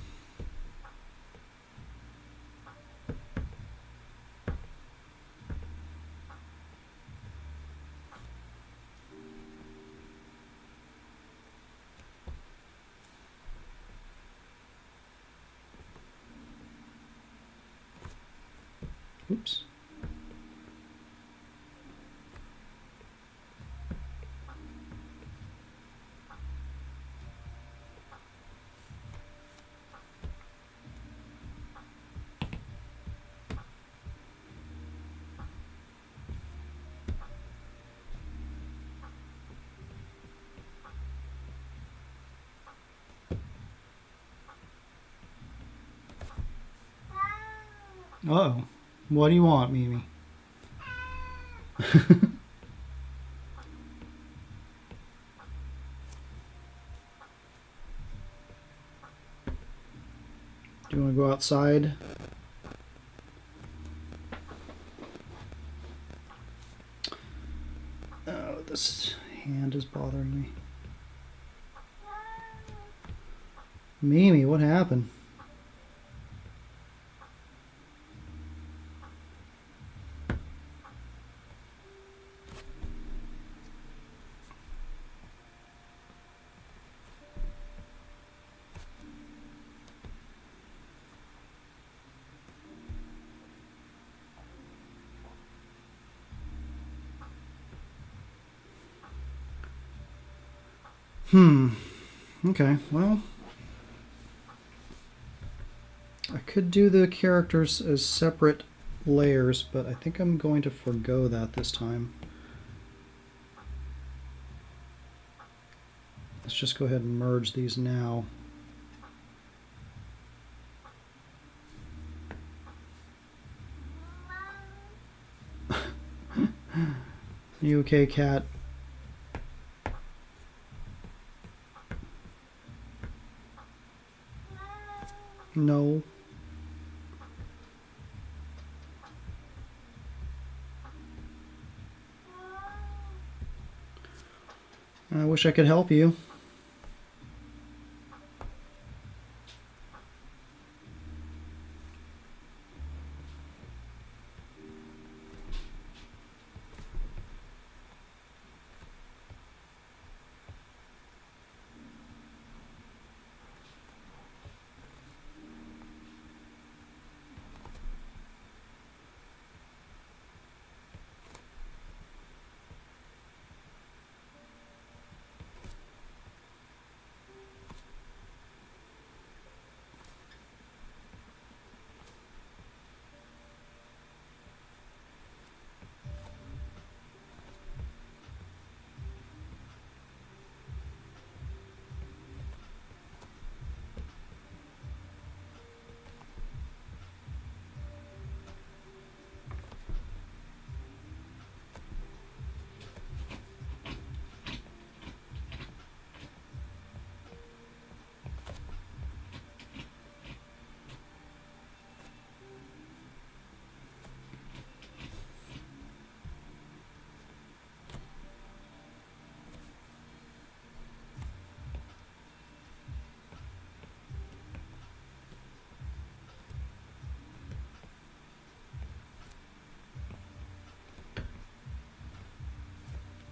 Oops. Uh-oh. What do you want, Mimi? Do you want to go outside? Oh, this hand is bothering me. Mimi, what happened? Okay, well, I could do the characters as separate layers, but I think I'm going to forego that this time. Let's just go ahead and merge these now. You okay, cat? No. I wish I could help you.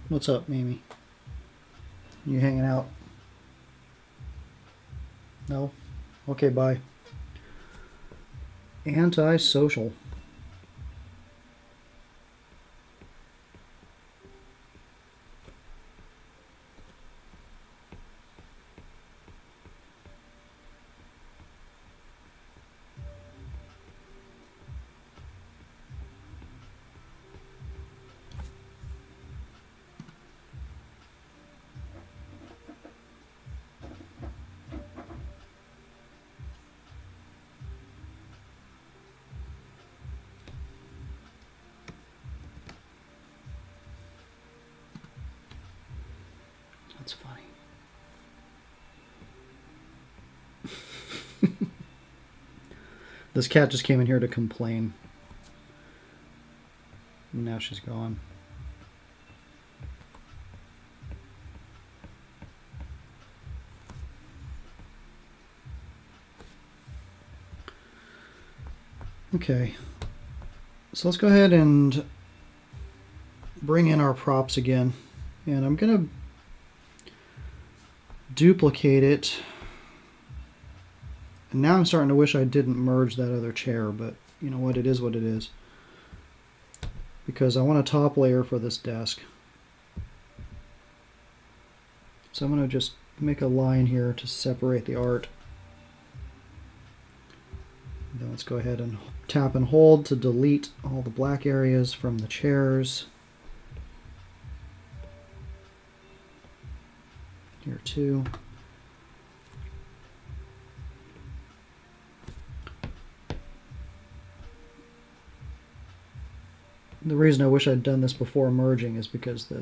What's up, Mimi? You hanging out? No? Okay, bye. Antisocial. That's funny. This cat just came in here to complain. Now she's gone. Okay, so let's go ahead and bring in our props again, and I'm gonna duplicate it. And now I'm starting to wish I didn't merge that other chair, but you know what, it is what it is. Because I want a top layer for this desk. So I'm going to just make a line here to separate the art. Then let's go ahead and tap and hold to delete all the black areas from the chairs. Here too. The reason I wish I'd done this before merging is because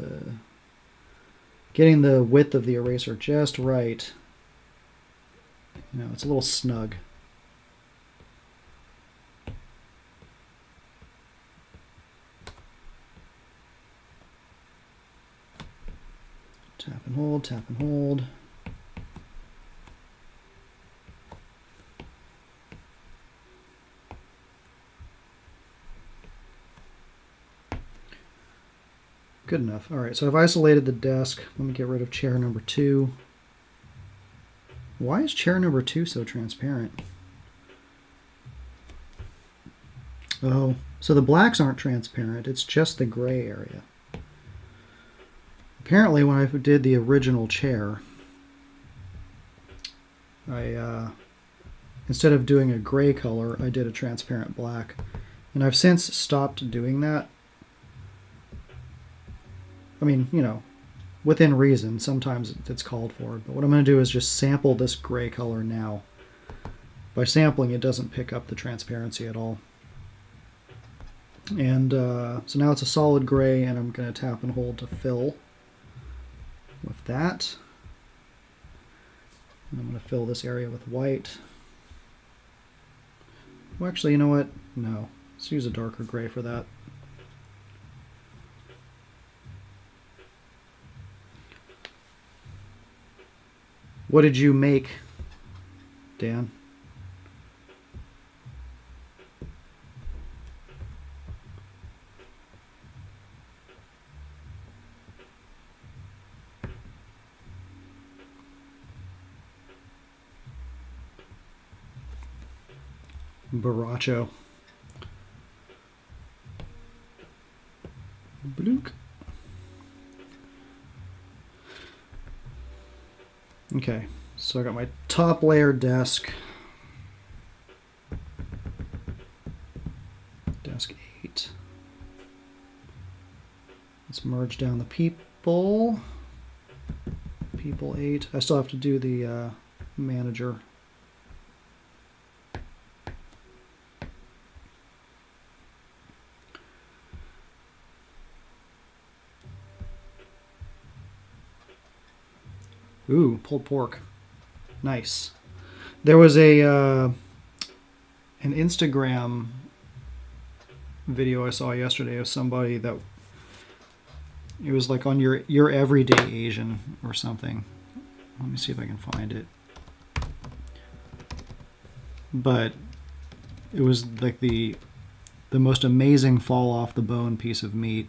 getting the width of the eraser just right, you know, it's a little snug. Tap and hold, tap and hold. Good enough. All right, so I've isolated the desk. Let me get rid of chair number 2. Why is chair number 2 so transparent? Oh, so the blacks aren't transparent. It's just the gray area. Apparently, when I did the original chair, instead of doing a gray color, I did a transparent black. And I've since stopped doing that. I mean, you know, within reason, sometimes it's called for. But what I'm going to do is just sample this gray color now. By sampling, it doesn't pick up the transparency at all. And so now it's a solid gray, and I'm going to tap and hold to fill with that. And I'm going to fill this area with white. Well, actually, you know what? No. Let's use a darker gray for that. What did you make, Dan? Baracho. Blook. Okay, so I got my top layer desk. Desk 8. Let's merge down the people. People 8. I still have to do the manager. Ooh, pulled pork. Nice. There was an Instagram video I saw yesterday of somebody that it was like on your everyday Asian or something. Let me see if I can find it. But it was like the most amazing fall off the bone piece of meat.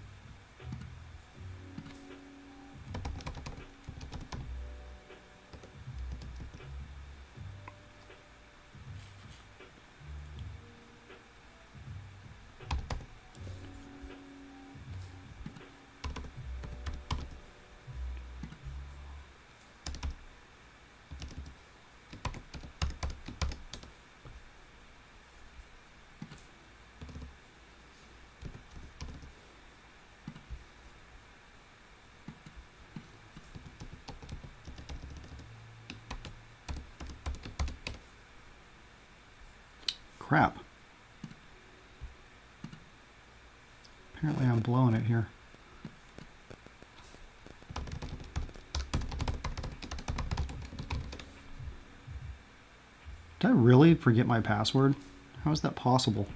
Crap. Apparently I'm blowing it here. Did I really forget my password? How is that possible?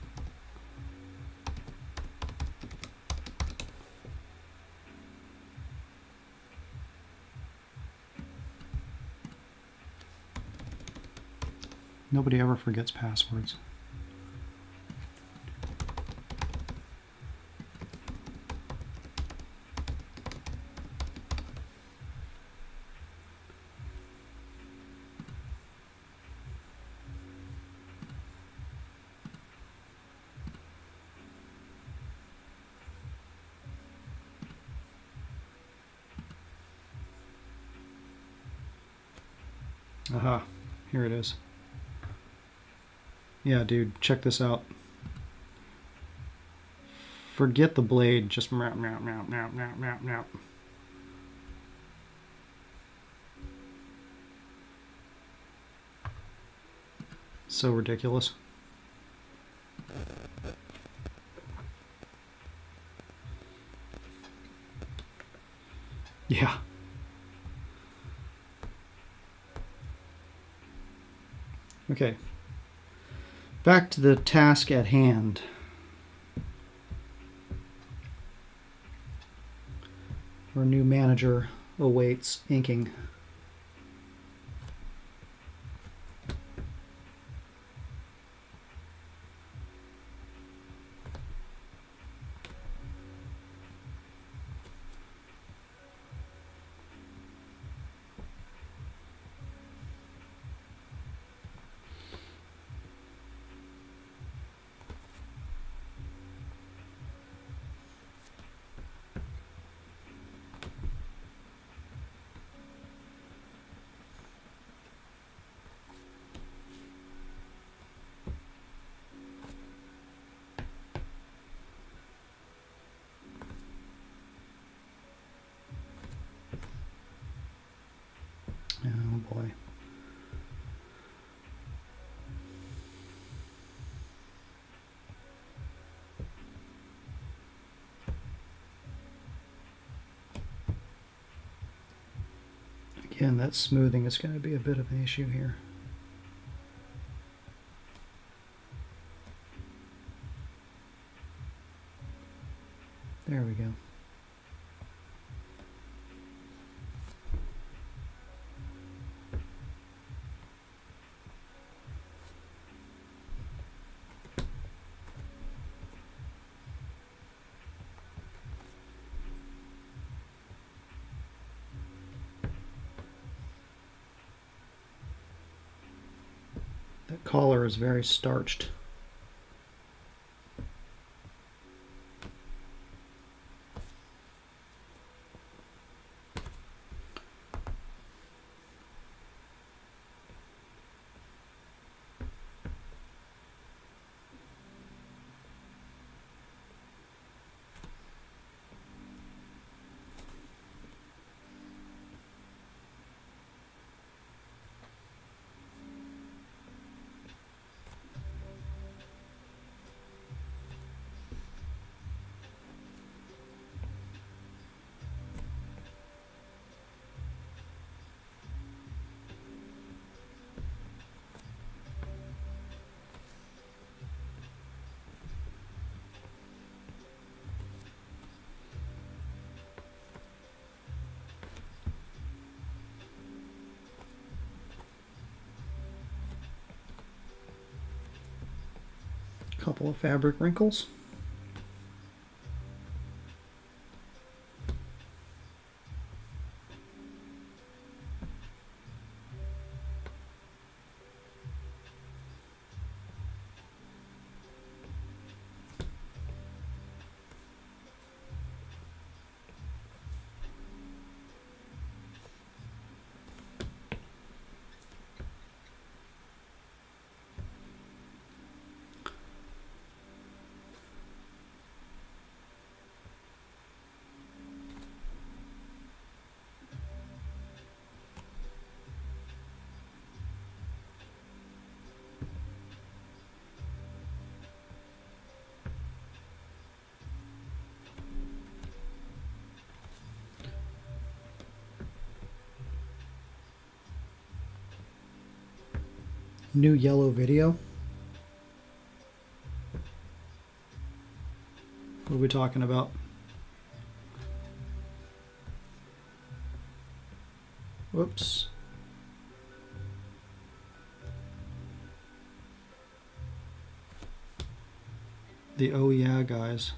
Nobody ever forgets passwords. Aha, here it is. Yeah, dude, check this out. Forget the blade, just meow, meow, meow, meow, meow, meow, meow. So ridiculous. Yeah. Okay. Back to the task at hand. Our new manager awaits inking. Oh boy. Again, that smoothing is going to be a bit of an issue here. There we go. That collar is very starched. Couple of fabric wrinkles. New yellow video? What are we talking about? Whoops. The Oh Yeah guys.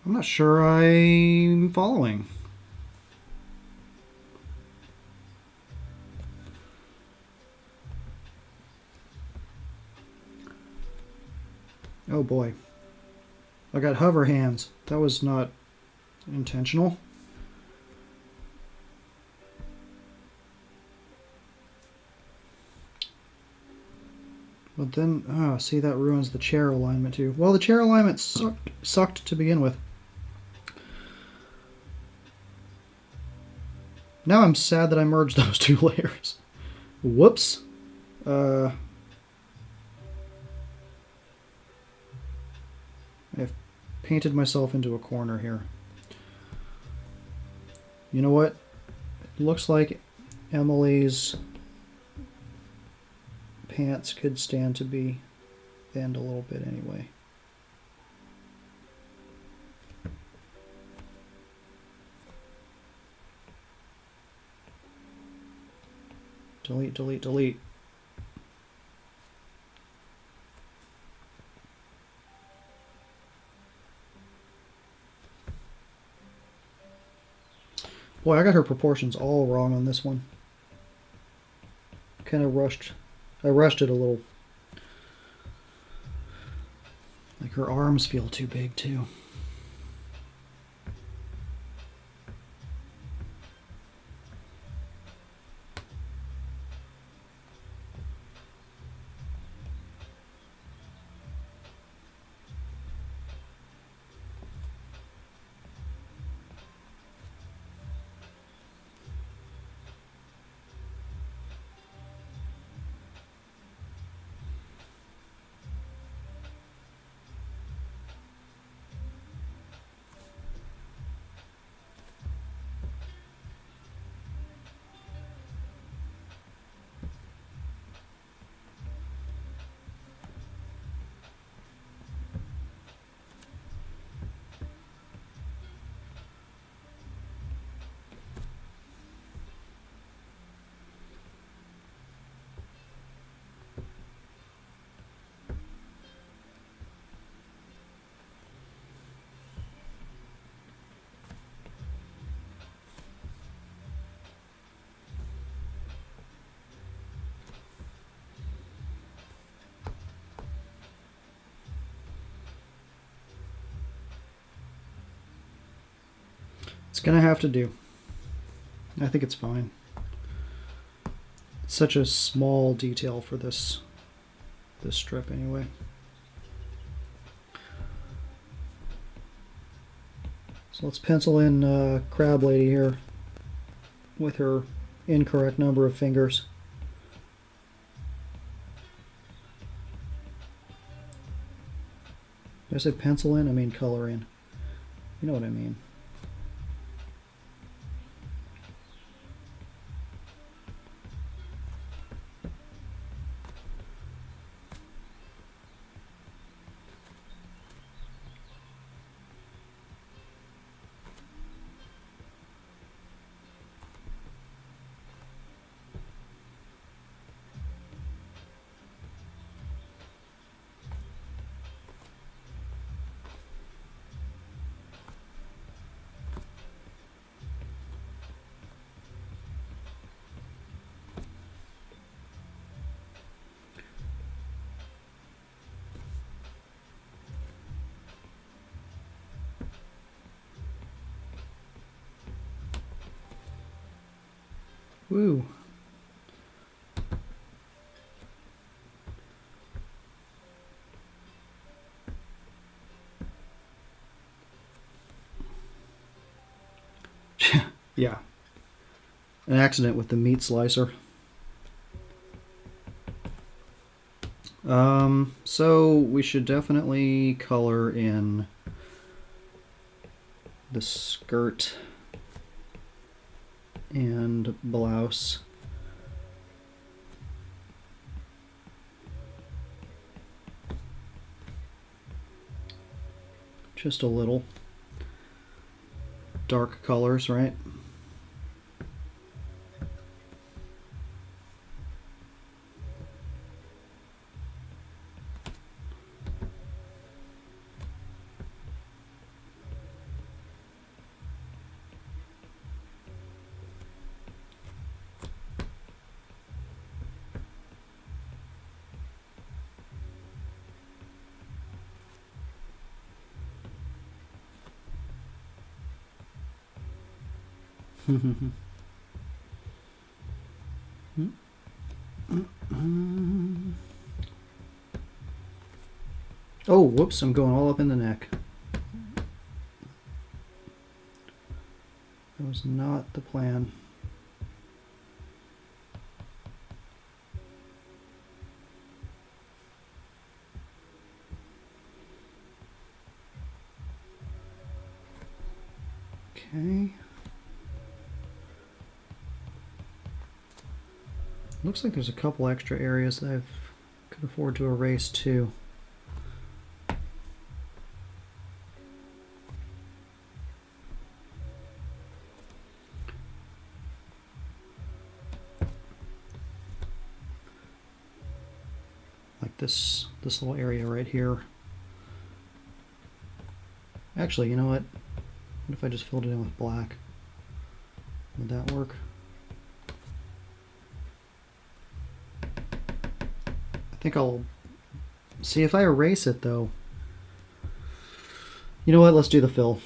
I'm not sure I'm following. Oh boy. I got hover hands. That was not intentional. But then, see, that ruins the chair alignment too. Well, the chair alignment sucked to begin with. Now I'm sad that I merged those two layers. Whoops. I've painted myself into a corner here. You know what? It looks like Emily's pants could stand to be bend a little bit anyway. Delete, delete, delete. Boy, I got her proportions all wrong on this one. Kind of rushed. I rushed it a little. Like her arms feel too big too. It's gonna have to do. I think it's fine. It's such a small detail for this strip anyway. So let's pencil in Crab Lady here with her incorrect number of fingers. Did I say pencil in? I mean color in. You know what I mean. Woo. Yeah. An accident with the meat slicer. So we should definitely color in the skirt and blouse. Just a little. Dark colors, right? Oh, whoops, I'm going all up in the neck. That was not the plan. Okay. Looks like there's a couple extra areas that I could afford to erase too. Like this little area right here. Actually, you know what? What if I just filled it in with black? Would that work? I think I'll see if I erase it though. You know what? Let's do the fill.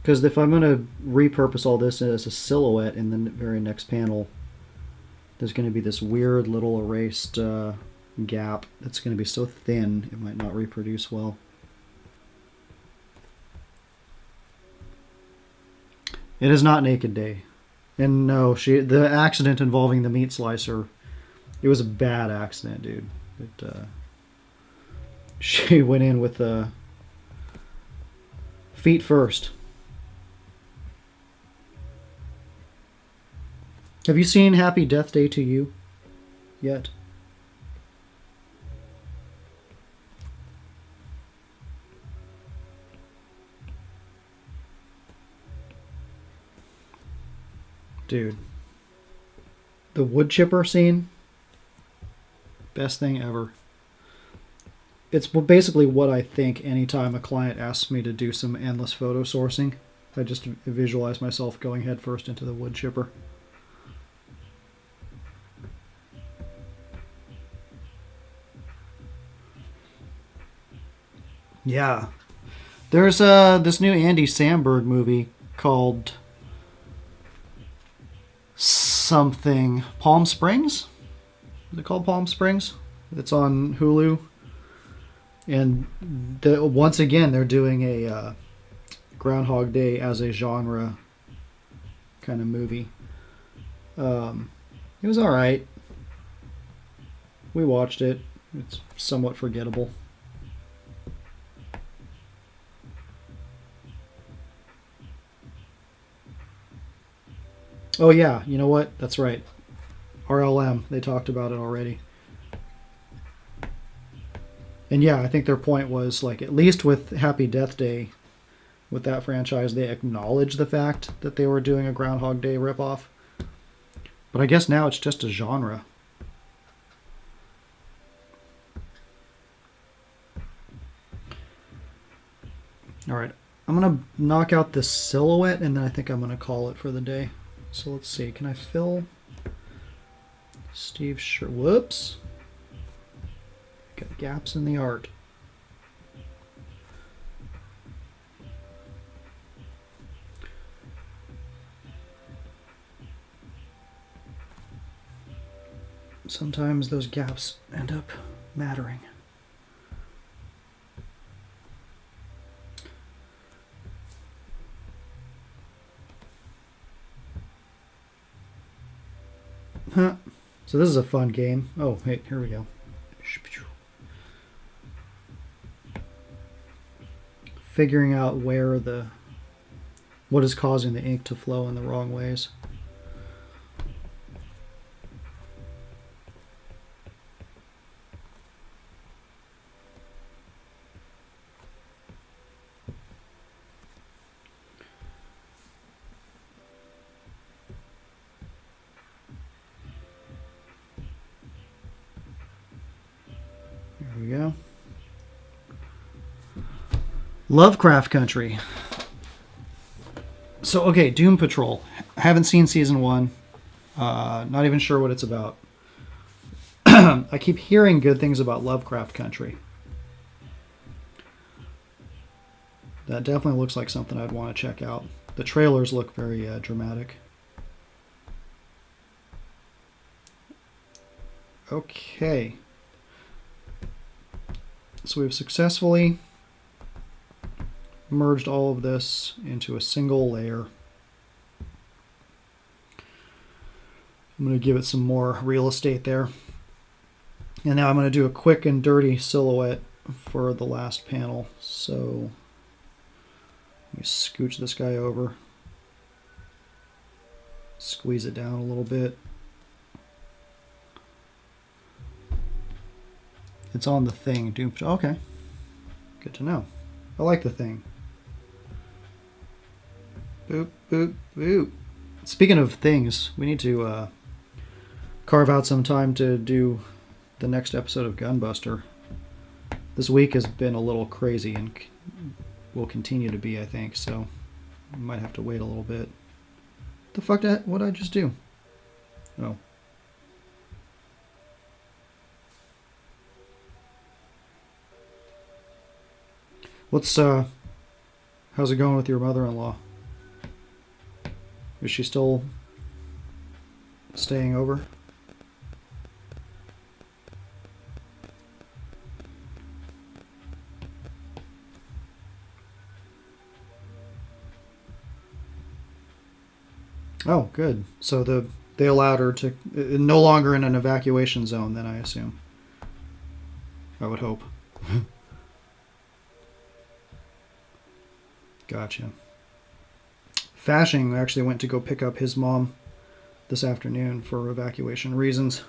Because if I'm going to repurpose all this as a silhouette in the very next panel, there's going to be this weird little erased gap that's going to be so thin it might not reproduce well. It is not Naked Day. And no, the accident involving the meat slicer, it was a bad accident, dude. She went in with feet first. Have you seen Happy Death Day to You yet? Dude. The wood chipper scene, best thing ever. It's basically what I think anytime a client asks me to do some endless photo sourcing. I just visualize myself going head first into the wood chipper. Yeah. There's this new Andy Samberg movie called something Palm Springs? Is it called Palm Springs? It's on Hulu. And once again, they're doing a Groundhog Day as a genre kind of movie. It was alright. We watched it. It's somewhat forgettable. Oh yeah, you know what? That's right. RLM, they talked about it already. And yeah, I think their point was, like, at least with Happy Death Day, with that franchise, they acknowledged the fact that they were doing a Groundhog Day ripoff. But I guess now it's just a genre. Alright, I'm going to knock out this silhouette, and then I think I'm going to call it for the day. So let's see, can I fill Steve's shirt? Whoops. Got gaps in the art. Sometimes those gaps end up mattering. Huh. So this is a fun game. Oh, hey, here we go. Figuring out what is causing the ink to flow in the wrong ways. Lovecraft Country. So, okay, Doom Patrol. I haven't seen season 1. Not even sure what it's about. I keep hearing good things about Lovecraft Country. That definitely looks like something I'd want to check out. The trailers look very dramatic. Okay. So we've successfully merged all of this into a single layer. I'm going to give it some more real estate there. And now I'm going to do a quick and dirty silhouette for the last panel. So let me scooch this guy over. Squeeze it down a little bit. It's on the Thing. Doom. Okay. Good to know. I like the Thing. Boop, boop, boop. Speaking of things, we need to carve out some time to do the next episode of Gunbuster. This week has been a little crazy and will continue to be, I think, so I might have to wait a little bit. The fuck what'd I just do? Oh. How's it going with your mother-in-law? Is she still staying over? Oh, good. So they allowed her to no longer in an evacuation zone then, I assume. I would hope. Gotcha. Fashing actually went to go pick up his mom this afternoon for evacuation reasons.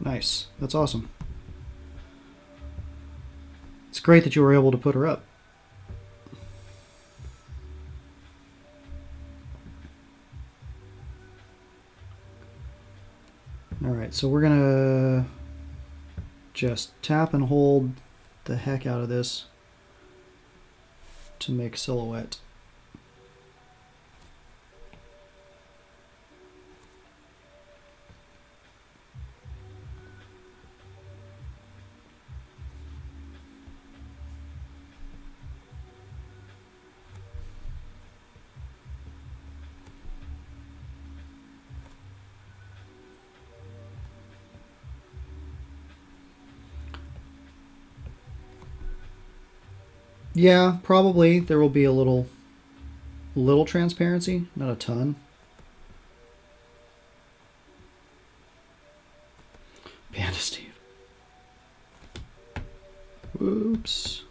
Nice. That's awesome. It's great that you were able to put her up. Alright, so we're gonna just tap and hold the heck out of this to make silhouette. Yeah, probably there will be a little transparency, not a ton. Panda Steve. Whoops.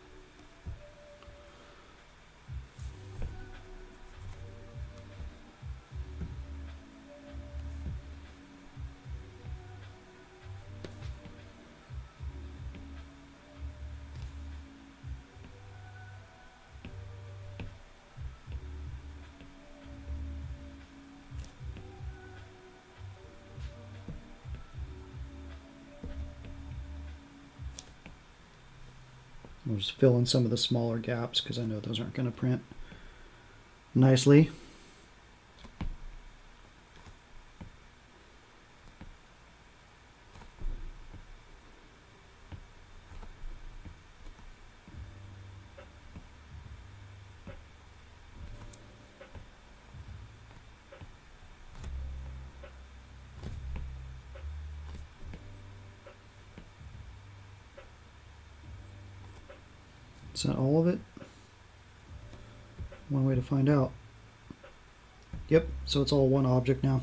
We'll just fill in some of the smaller gaps because I know those aren't going to print nicely. Is that all of it? One way to find out. Yep, so it's all one object now.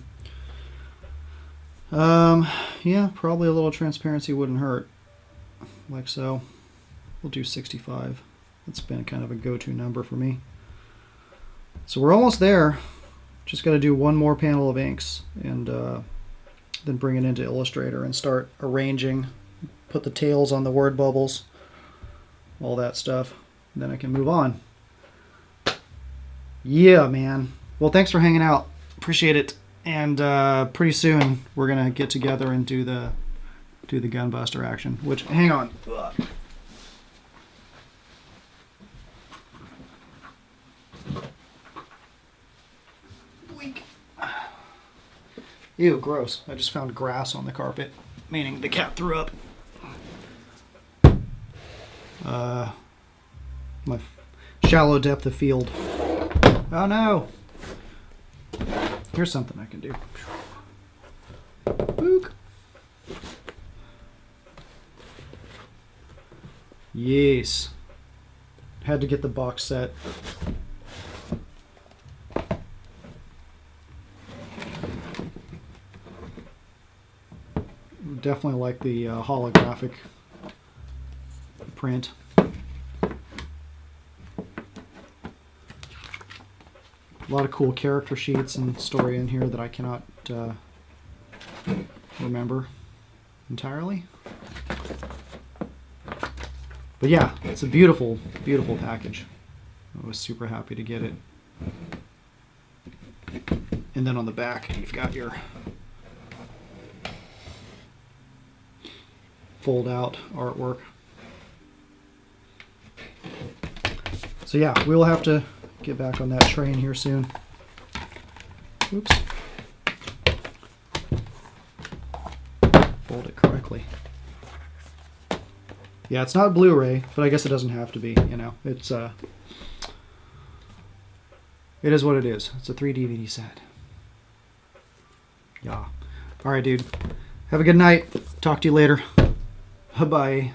Yeah, probably a little transparency wouldn't hurt. Like so. We'll do 65. That's been kind of a go-to number for me. So we're almost there. Just got to do one more panel of inks and then bring it into Illustrator and start arranging. Put the tails on the word bubbles. All that stuff. Then I can move on. Yeah, man. Well, thanks for hanging out. Appreciate it. And pretty soon we're gonna get together and do the Gunbuster action. Which, hang on. Weak. Ew, gross. I just found grass on the carpet, meaning the cat threw up. My shallow depth of field. Oh no! Here's something I can do. Book. Yes. Had to get the box set. Definitely like the holographic print. A lot of cool character sheets and story in here that I cannot remember entirely. But yeah, it's a beautiful, beautiful package. I was super happy to get it. And then on the back, you've got your fold-out artwork. So yeah, we'll have to get back on that train here soon. Oops. Fold it correctly. Yeah, it's not Blu-ray, but I guess it doesn't have to be, you know. It's it is what it is. It's a 3 DVD set. Yeah. All right, dude. Have a good night. Talk to you later. Bye-bye.